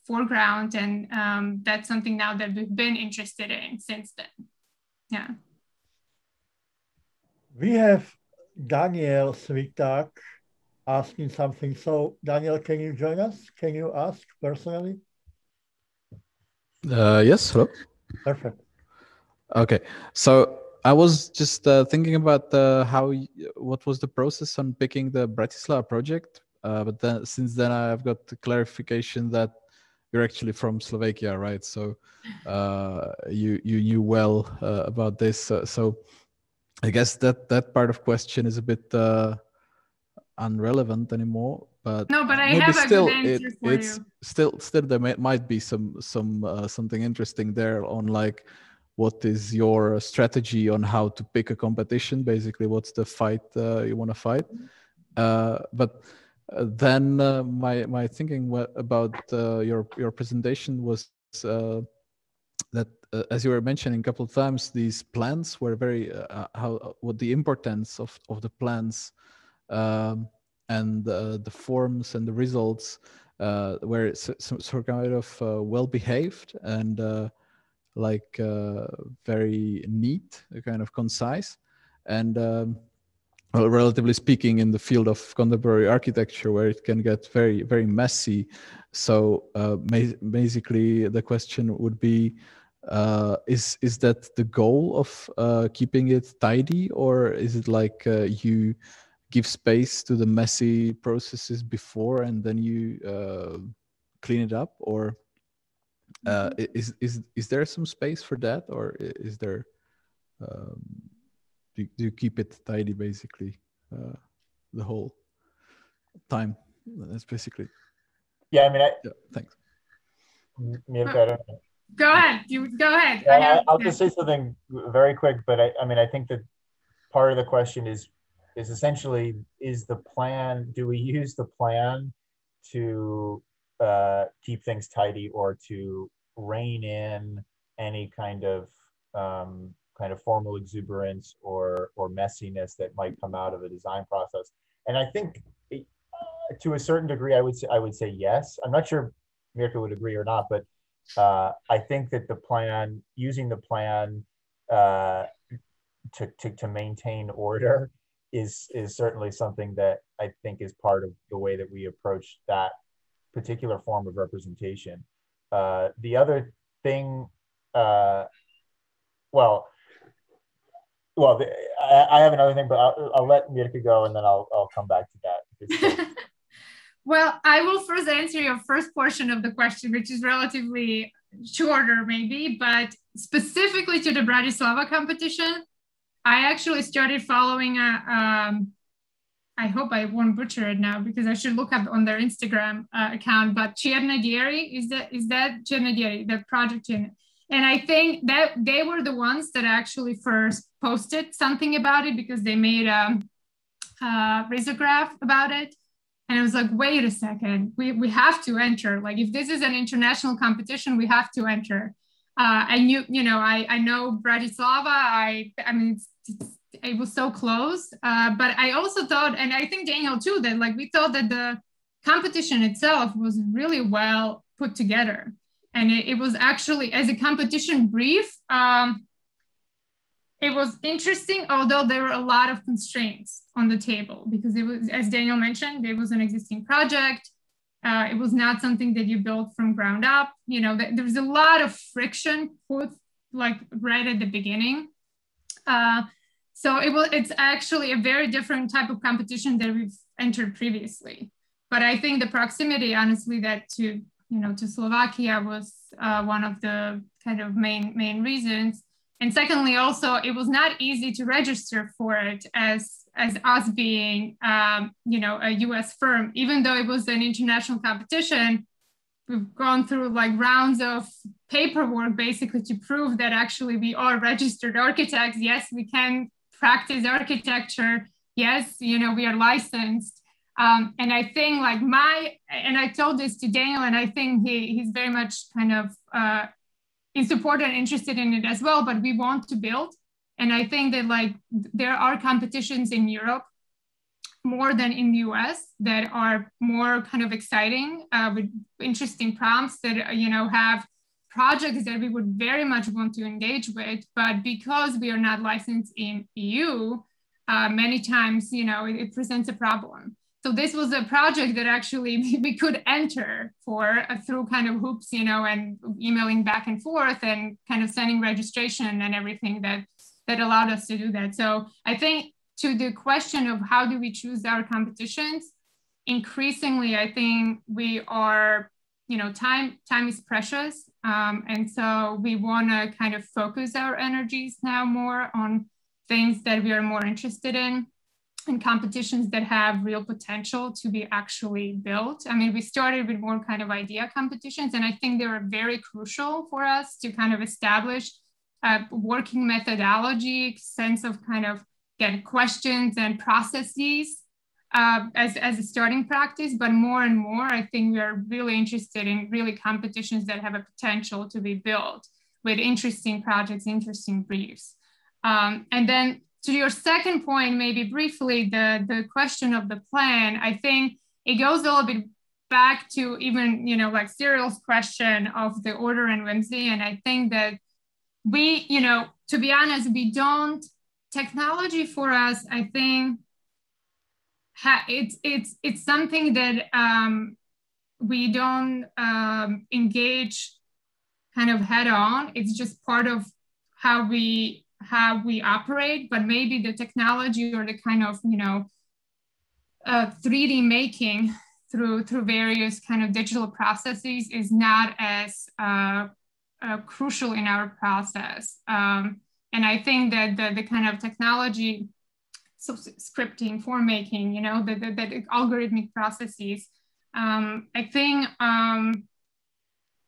foreground, and that's something now that we've been interested in since then. Yeah. We have Daniel Svitak asking something. So Daniel, can you join us? Can you ask personally? Yes, hello. Perfect. Okay, so I was just thinking about what was the process on picking the Bratislava project, but then since then I've got the clarification that you're actually from Slovakia, right? So you knew well about this. So I guess that part of question is a bit unrelevant anymore. But no, but I maybe have still, a good answer for it's you. Still there might be something interesting there on like what is your strategy on how to pick a competition. Basically, what's the fight you want to fight? But then my thinking about your presentation was that as you were mentioning a couple of times, these plans were very what the importance of the plans. And the forms and the results were sort of well behaved and like very neat, kind of concise, and well, relatively speaking, in the field of contemporary architecture, where it can get very, very messy. So basically, the question would be: is that the goal of keeping it tidy, or is it like you give space to the messy processes before and then you clean it up, or is there some space for that, or is there do you keep it tidy basically the whole time? That's basically. Yeah, I mean, yeah, thanks. Mirka, I don't know. Go ahead. You go ahead. Yeah, I'll just say something very quick, but I mean, I think that part of the question is essentially, is the plan, do we use the plan to keep things tidy or to rein in any kind of formal exuberance or messiness that might come out of the design process? And I think to a certain degree, I would say yes. I'm not sure Mirka would agree or not, but I think that the plan, using the plan to maintain order is certainly something that I think is part of the way that we approach that particular form of representation. The other thing well, I have another thing, but I'll let Mirka go, and then I'll come back to that. Well, I will first answer your first portion of the question, which is relatively shorter maybe, but specifically to the Bratislava competition, I actually started following I hope I won't butcher it now because I should look up on their Instagram account, but Černedieri, is that Černedieri, the project in it? And I think that they were the ones that actually first posted something about it because they made a risograph about it. And I was like, wait a second, we have to enter. Like, if this is an international competition, we have to enter. And I know Bratislava, I mean, it was so close. But I also thought, and I think Daniel too, that like we thought that the competition itself was really well put together. And it was actually, as a competition brief, it was interesting, although there were a lot of constraints on the table because it was, as Daniel mentioned, it was an existing project. It was not something that you built from ground up. You know, there was a lot of friction put like right at the beginning. So it's actually a very different type of competition that we've entered previously. But I think the proximity, honestly, that to Slovakia was one of the kind of main reasons. And secondly, also, it was not easy to register for it as us being, a US firm, even though it was an international competition. We've gone through like rounds of paperwork basically to prove that actually we are registered architects. Yes, we can practice architecture. Yes, we are licensed. And I think like and I told this to Daniel, and I think he's very much kind of in support and interested in it as well, but we want to build. And I think that like there are competitions in Europe more than in the US that are more kind of exciting with interesting prompts that, have projects that we would very much want to engage with. But because we are not licensed in EU, many times, it presents a problem. So this was a project that actually we could enter for through kind of hoops, and emailing back and forth and kind of sending registration and everything that allowed us to do that. So I think to the question of how do we choose our competitions, increasingly, I think we are, time is precious. And so we want to kind of focus our energies now more on things that we are more interested in. And competitions that have real potential to be actually built. I mean, we started with more kind of idea competitions, and I think they were very crucial for us to kind of establish a working methodology, sense of kind of get questions and processes as a starting practice. But more and more, I think we are really interested in really competitions that have a potential to be built with interesting projects, interesting briefs. And then to your second point, maybe briefly, the question of the plan, I think it goes a little bit back to even, like Cyril's question of the order and whimsy. And I think that we, to be honest, technology for us, I think it's something that we don't engage kind of head on. It's just part of how we operate, but maybe the technology or the kind of 3D making through various kind of digital processes is not as crucial in our process. And I think that the kind of technology, so scripting, form making, the algorithmic processes, I think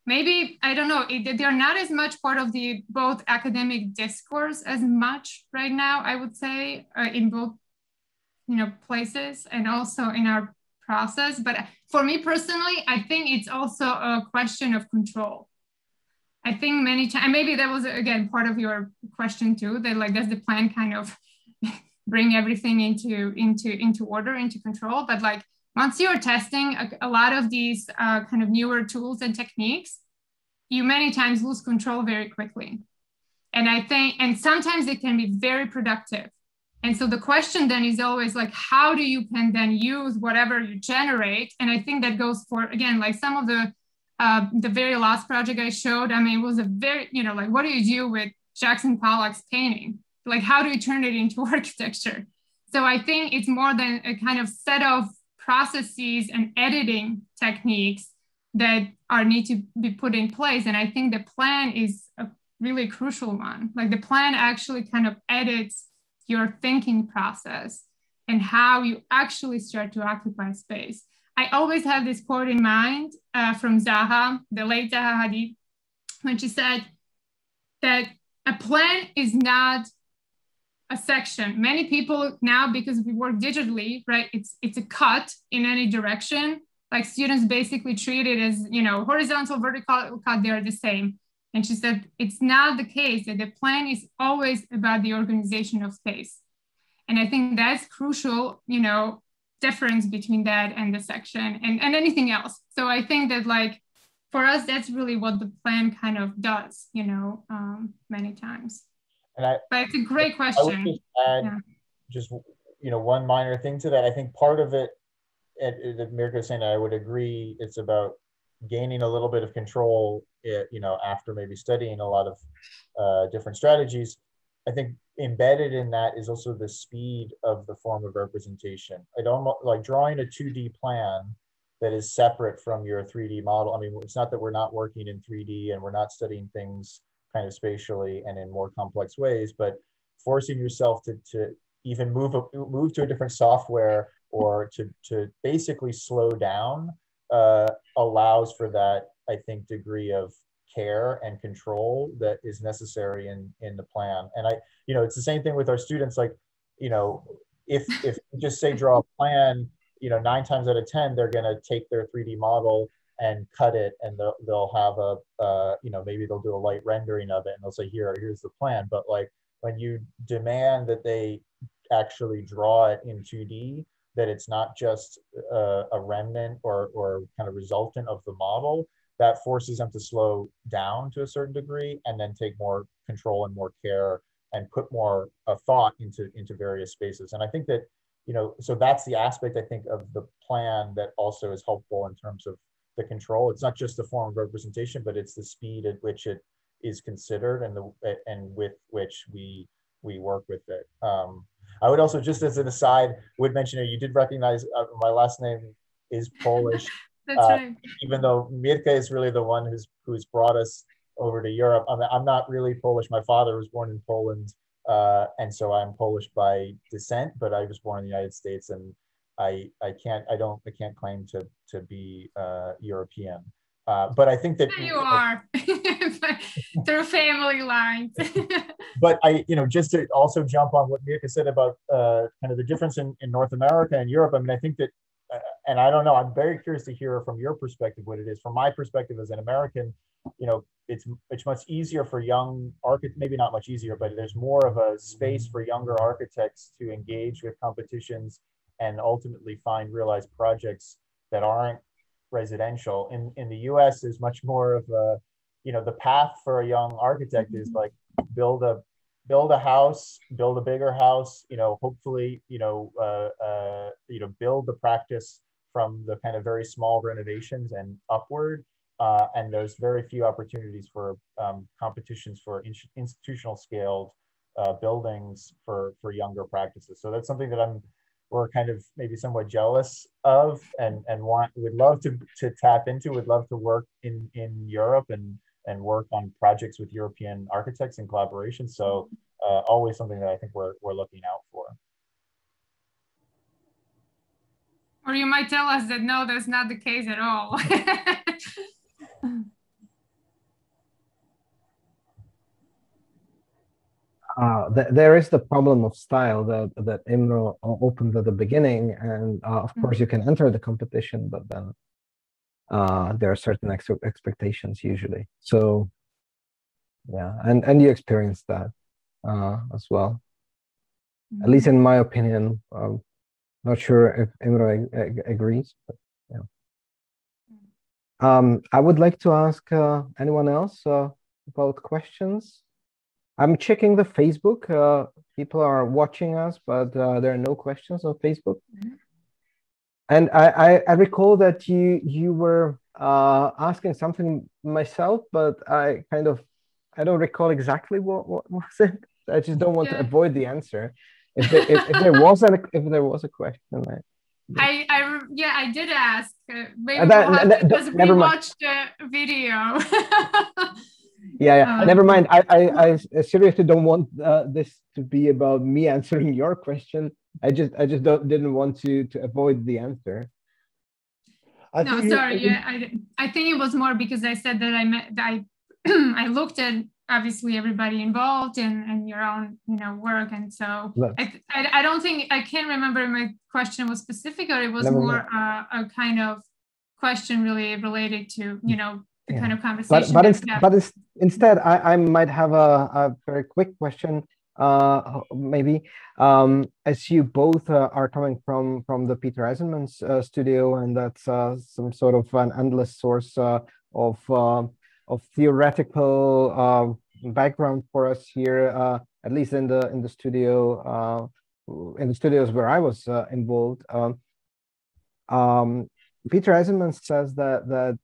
maybe, I don't know, they're not as much part of the both academic discourse as much right now, I would say, in both, places and also in our process. But for me personally, I think it's also a question of control. I think many times, and maybe that was, again, part of your question too, that like, does the plan kind of bring everything into order, into control? But like, once you're testing a lot of these kind of newer tools and techniques, you many times lose control very quickly. And I think, and sometimes it can be very productive. And so the question then is always like, how do you can then use whatever you generate? And I think that goes for, again, like some of the the very last project I showed, I mean, it was a very, you know, like, what do you do with Jackson Pollock's painting? Like, how do you turn it into architecture? So I think it's more than a kind of set of processes and editing techniques that need to be put in place. And I think the plan is a really crucial one. Like, the plan actually kind of edits your thinking process and how you actually start to occupy space. I always have this quote in mind from Zaha, the late Zaha Hadid, when she said that a plan is not a section. Many people now, because we work digitally, right, it's a cut in any direction. Like, students basically treat it as, you know, horizontal, vertical cut, they're the same. And she said, it's not the case, that the plan is always about the organization of space. And I think that's crucial, you know, difference between that and the section and anything else. So I think that, like, for us, that's really what the plan kind of does, you know, many times. But it's a great question. I would just add just, you know, one minor thing to that. I think part of it, that Mirka is saying, I would agree, it's about gaining a little bit of control, you know, after maybe studying a lot of different strategies. I think embedded in that is also the speed of the form of representation. I don't like drawing a 2D plan that is separate from your 3D model. I mean, it's not that we're not working in 3D and we're not studying things kind of spatially and in more complex ways, but forcing yourself to even move to a different software or to basically slow down allows for that, I think, degree of care and control that is necessary in the plan. And you know, it's the same thing with our students. Like, you know, if you just say draw a plan, you know, 9 times out of 10, they're going to take their 3D model and cut it, and they'll have you know, maybe they'll do a light rendering of it, and they'll say, here's the plan. But like, when you demand that they actually draw it in 2D, that it's not just a remnant or kind of resultant of the model, that forces them to slow down to a certain degree and then take more control and more care and put more thought into various spaces. And I think that, you know, so that's the aspect, I think, of the plan that also is helpful in terms of the control. It's not just the form of representation, but it's the speed at which it is considered and with which we work with it. I would also, just as an aside, would mention, you did recognize my last name is Polish. That's right. Even though Mirka is really the one who's brought us over to Europe. I'm not really Polish. My father was born in Poland, and so I'm Polish by descent, but I was born in the United States, and I can't claim to be European. But I think that you are through family lines. But you know, just to also jump on what Mirka said about kind of the difference in North America and Europe. I mean, I think that, and I don't know, I'm very curious to hear from your perspective what it is. From my perspective as an American, you know, it's much easier for young architects, maybe not much easier, but there's more of a space for younger architects to engage with competitions and ultimately realized projects that aren't residential. In the US is much more of a, you know, the path for a young architect is like build a house, build a bigger house, you know, hopefully, you know, build the practice from the kind of very small renovations and upward. And there's very few opportunities for competitions for institutional scaled buildings for younger practices. So that's something that we're kind of maybe somewhat jealous of and would love to tap into, would love to work in Europe and work on projects with European architects in collaboration. So always something that I think we're looking out for. Or you might tell us that no, that's not the case at all. There is the problem of style that Imro opened at the beginning, and of course you can enter the competition, but then there are certain expectations usually. So yeah, and you experience that as well. At least in my opinion. Not sure if Imro agrees, but yeah. I would like to ask anyone else about questions. I'm checking the Facebook. People are watching us, but there are no questions on Facebook. And I recall that you were asking something myself, but I don't recall exactly what was it. I just don't want to avoid the answer. If there was a question, I did ask. Maybe we'll have to just rewatch the video. Never mind. I seriously don't want this to be about me answering your question. I just didn't want to avoid the answer. I think it was more because I said that I looked at obviously everybody involved and your own work, and so I don't think I can't remember if my question was specific or it was more a kind of question really related to the kind of conversation. But instead, I might have a very quick question. Maybe as you both are coming from the Peter Eisenman's studio, and that's some sort of an endless source of theoretical background for us here, at least in the studio, in the studios where I was involved. Peter Eisenman says that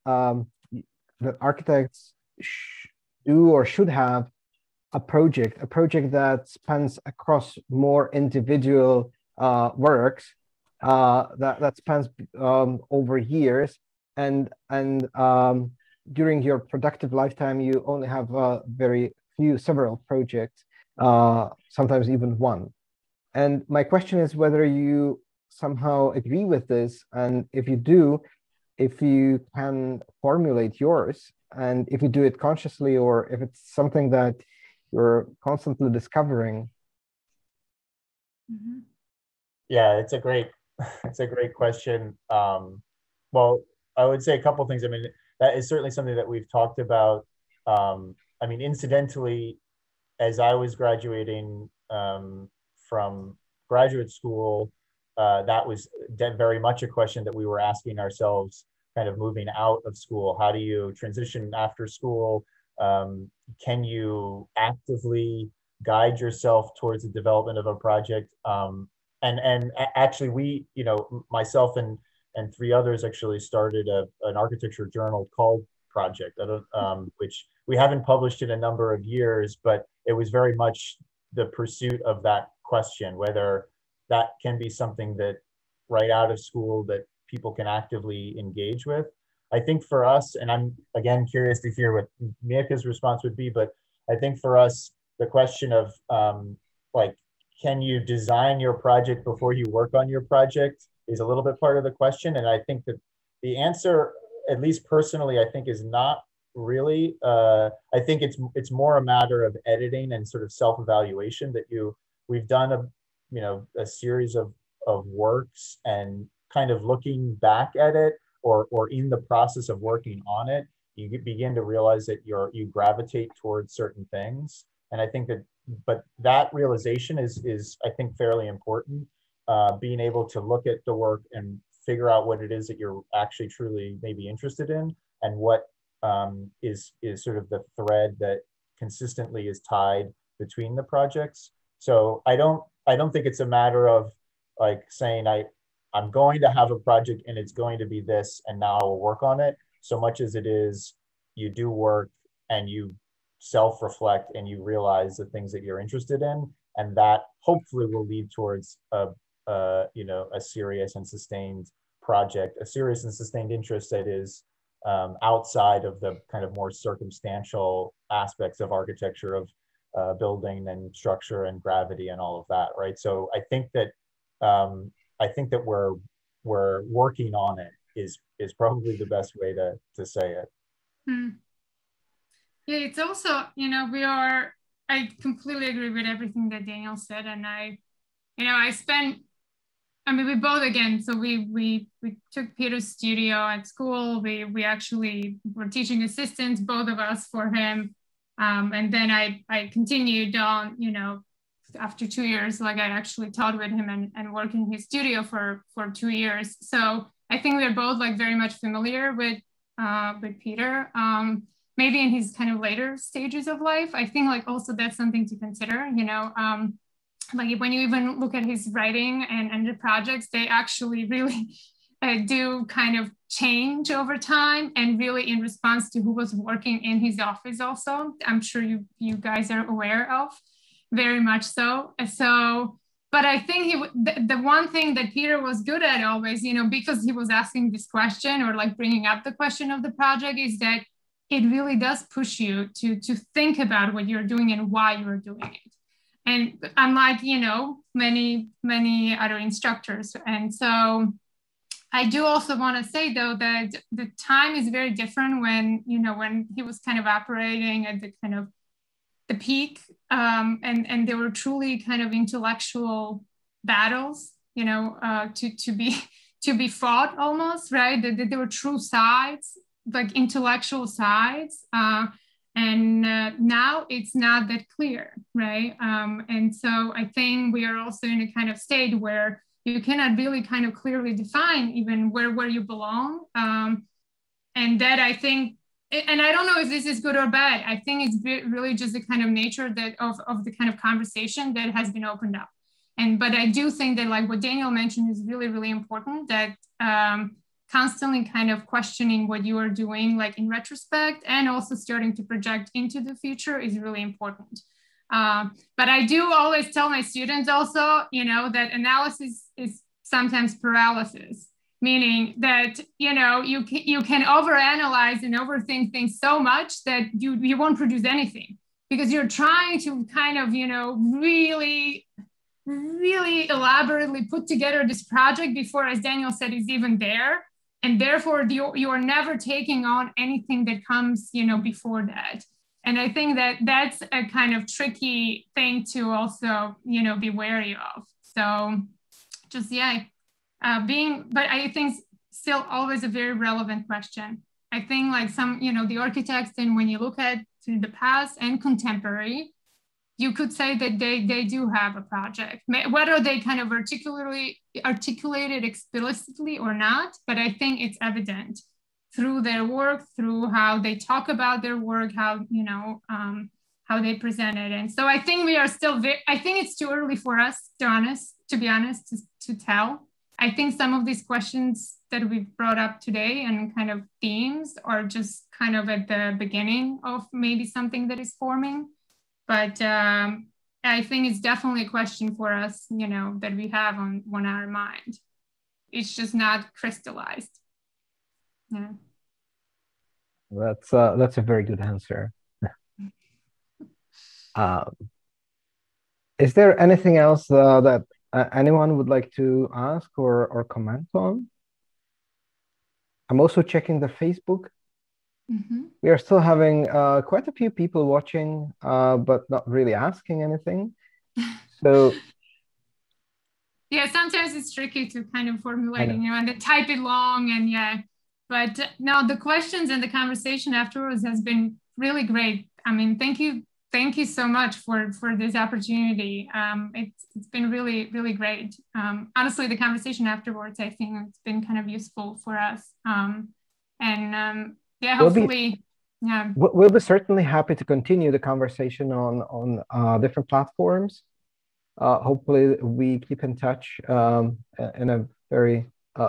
architects do or should have a project that spans across more individual works that spans over years, and during your productive lifetime you only have several projects, sometimes even one. And my question is whether you somehow agree with this, and if you do, if you can formulate yours, and if you do it consciously, or if it's something that you're constantly discovering. Mm-hmm. Yeah, it's a great question. Well, I would say a couple of things. I mean, that is certainly something that we've talked about. I mean, incidentally, as I was graduating from graduate school, that was very much a question that we were asking ourselves, kind of moving out of school. How do you transition after school? Can you actively guide yourself towards the development of a project? And actually, we, myself and three others actually started an architecture journal called Project, which we haven't published in a number of years, but it was very much the pursuit of that question, whether that can be something that right out of school that people can actively engage with. I think for us, and I'm again curious to hear what Mirka's response would be, but I think for us, the question of can you design your project before you work on your project is a little bit part of the question. And I think that the answer, at least personally, I think is not really. I think it's more a matter of editing and sort of self-evaluation that we've done a series of works, and kind of looking back at it or in the process of working on it, you begin to realize that you gravitate towards certain things. And I think but that realization is I think fairly important. Being able to look at the work and figure out what it is that you're actually truly maybe interested in, and what is sort of the thread that consistently is tied between the projects. So I don't think it's a matter of like saying I'm going to have a project and it's going to be this and now I'll work on it, so much as it is you do work and you self-reflect and you realize the things that you're interested in, and that hopefully will lead towards a serious and sustained project, a serious and sustained interest that is outside of the kind of more circumstantial aspects of architecture, of building and structure and gravity and all of that, right? So I think that we're working on it is probably the best way to say it. Yeah, it's also, I completely agree with everything that Daniel said. And we both, again, so we took Peter's studio at school. We actually were teaching assistants, both of us, for him. And then I continued on, after 2 years, like I actually taught with him and worked in his studio for 2 years. So I think we're both like very much familiar with Peter. Maybe in his kind of later stages of life. I think like also that's something to consider, like when you even look at his writing and the projects, they actually really, do kind of change over time, and really in response to who was working in his office also. I'm sure you guys are aware of, very much so. But I think the one thing that Peter was good at always, because he was asking this question or like bringing up the question of the project, is that it really does push you to think about what you're doing and why you're doing it. And unlike, many other instructors. And so I do also want to say, though, that the time is very different when he was kind of operating at the kind of the peak, and there were truly kind of intellectual battles, to be fought almost, right? That there were true sides, like intellectual sides, and now it's not that clear, right? And so I think we are also in a kind of state where you cannot really kind of clearly define even where you belong, and that I think. And I don't know if this is good or bad. I think it's really just the kind of nature that of the kind of conversation that has been opened up. But I do think that, like what Daniel mentioned, is really, really important, that constantly kind of questioning what you are doing, like in retrospect, and also starting to project into the future is really important. But I do always tell my students also, that analysis is sometimes paralysis. Meaning that, you can overanalyze and overthink things so much that you won't produce anything, because you're trying to kind of, really, really elaborately put together this project before, as Daniel said, is even there. And therefore, you are never taking on anything that comes, before that. And I think that that's a kind of tricky thing to also, be wary of. So just, but I think still always a very relevant question. I think like some, the architects, and when you look at the past and contemporary, you could say that they do have a project, whether they kind of articulated explicitly or not, but I think it's evident through their work, through how they talk about their work, how they present it. And so I think we are still I think it's too early for us, to be honest, to tell. I think some of these questions that we've brought up today and kind of themes are just kind of at the beginning of maybe something that is forming. But I think it's definitely a question for us, that we have on our mind. It's just not crystallized. Yeah. That's a very good answer. Is there anything else that anyone would like to ask or comment on? I'm also checking the Facebook. Mm-hmm. We are still having quite a few people watching, but not really asking anything. So yeah, sometimes it's tricky to kind of formulate, and to type it long, and but no, the questions and the conversation afterwards has been really great. I mean, thank you so much for this opportunity. It's been really, really great. Honestly, the conversation afterwards, I think it's been kind of useful for us. Hopefully, we'll be certainly happy to continue the conversation on different platforms. Hopefully, we keep in touch in a very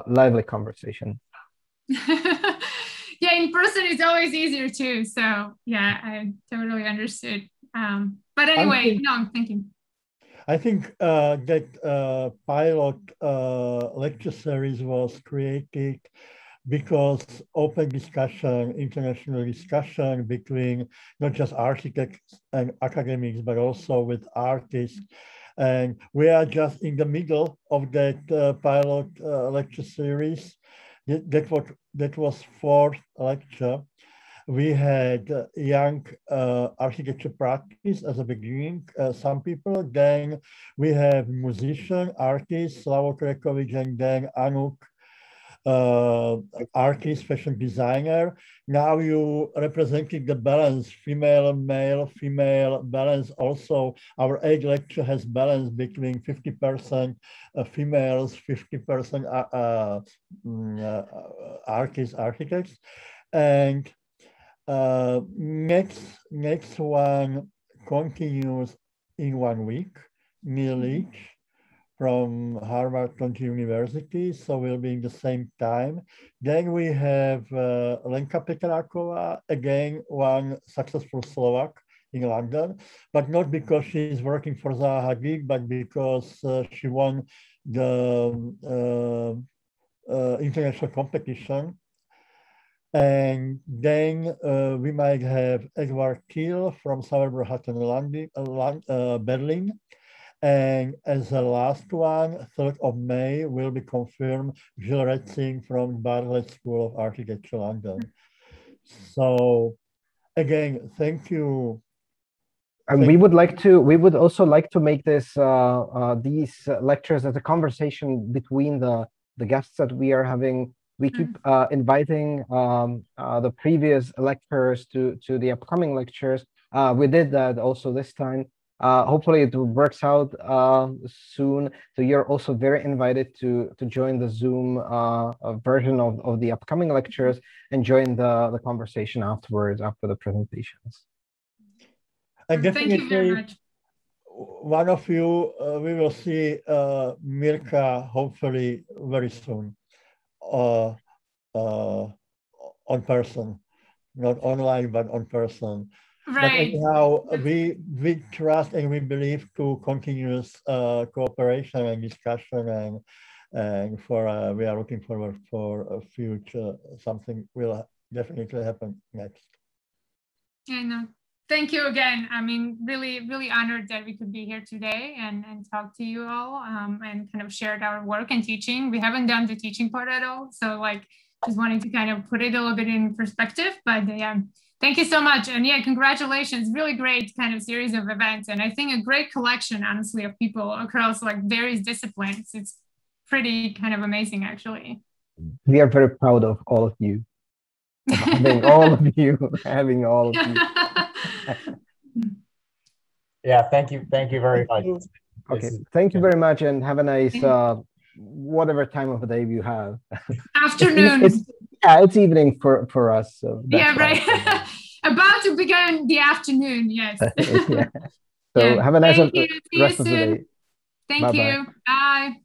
lively conversation. Yeah, in person it's always easier too. So yeah, I totally understood. But anyway, I'm thinking. I think that pilot lecture series was created because open discussion, international discussion between not just architects and academics, but also with artists. And we are just in the middle of that pilot lecture series. That was fourth lecture. We had young architecture practice as a beginning, some people. Then we have musician, artist, Slavo Krekovic, and then Anuk, artist, fashion designer. Now you represented the balance, female, male, female balance. Also, our age lecture has balance between 50% females, 50% artists, architects. And next one continues in 1 week, nearly. from Harvard University, so we'll be in the same time. Then we have Lenka Petráková, again, one successful Slovak in London, but not because she's working for Zaha Hadid, but because she won the international competition. And then we might have Edward Thiel from Sauerbrunn Berlin. And as the last one, 3rd of May, will be confirmed Gilles Retzing from Bartlett School of Architecture, London. So again, thank you. And we would also like to make this these lectures as a conversation between the guests that we are having. We keep inviting the previous lecturers to the upcoming lectures. We did that also this time. Hopefully it works out soon. So you're also very invited to join the Zoom version of the upcoming lectures and join the conversation afterwards, after the presentations. And Thank you very much. One of you, we will see Mirka hopefully very soon on person, not online, but on person. Right. But anyhow, we trust and we believe to continuous cooperation and discussion, and for we are looking forward for a future. Something will definitely happen next. I know. Thank you again. I mean, really, really honored that we could be here today and talk to you all and kind of shared our work and teaching. We haven't done the teaching part at all. So like, just wanting to kind of put it a little bit in perspective, but yeah, thank you so much. And yeah, congratulations. Really great kind of series of events. And I think a great collection, honestly, of people across like various disciplines. It's pretty kind of amazing, actually. We are very proud of all of you. Having all of you. Yeah, thank you very much. Okay, thank you very much, and have a nice whatever time of the day you have. Afternoon. It's evening for us. So yeah, right. About to begin the afternoon. Yes. Yeah. So have a nice rest of the day. Thank you. Bye.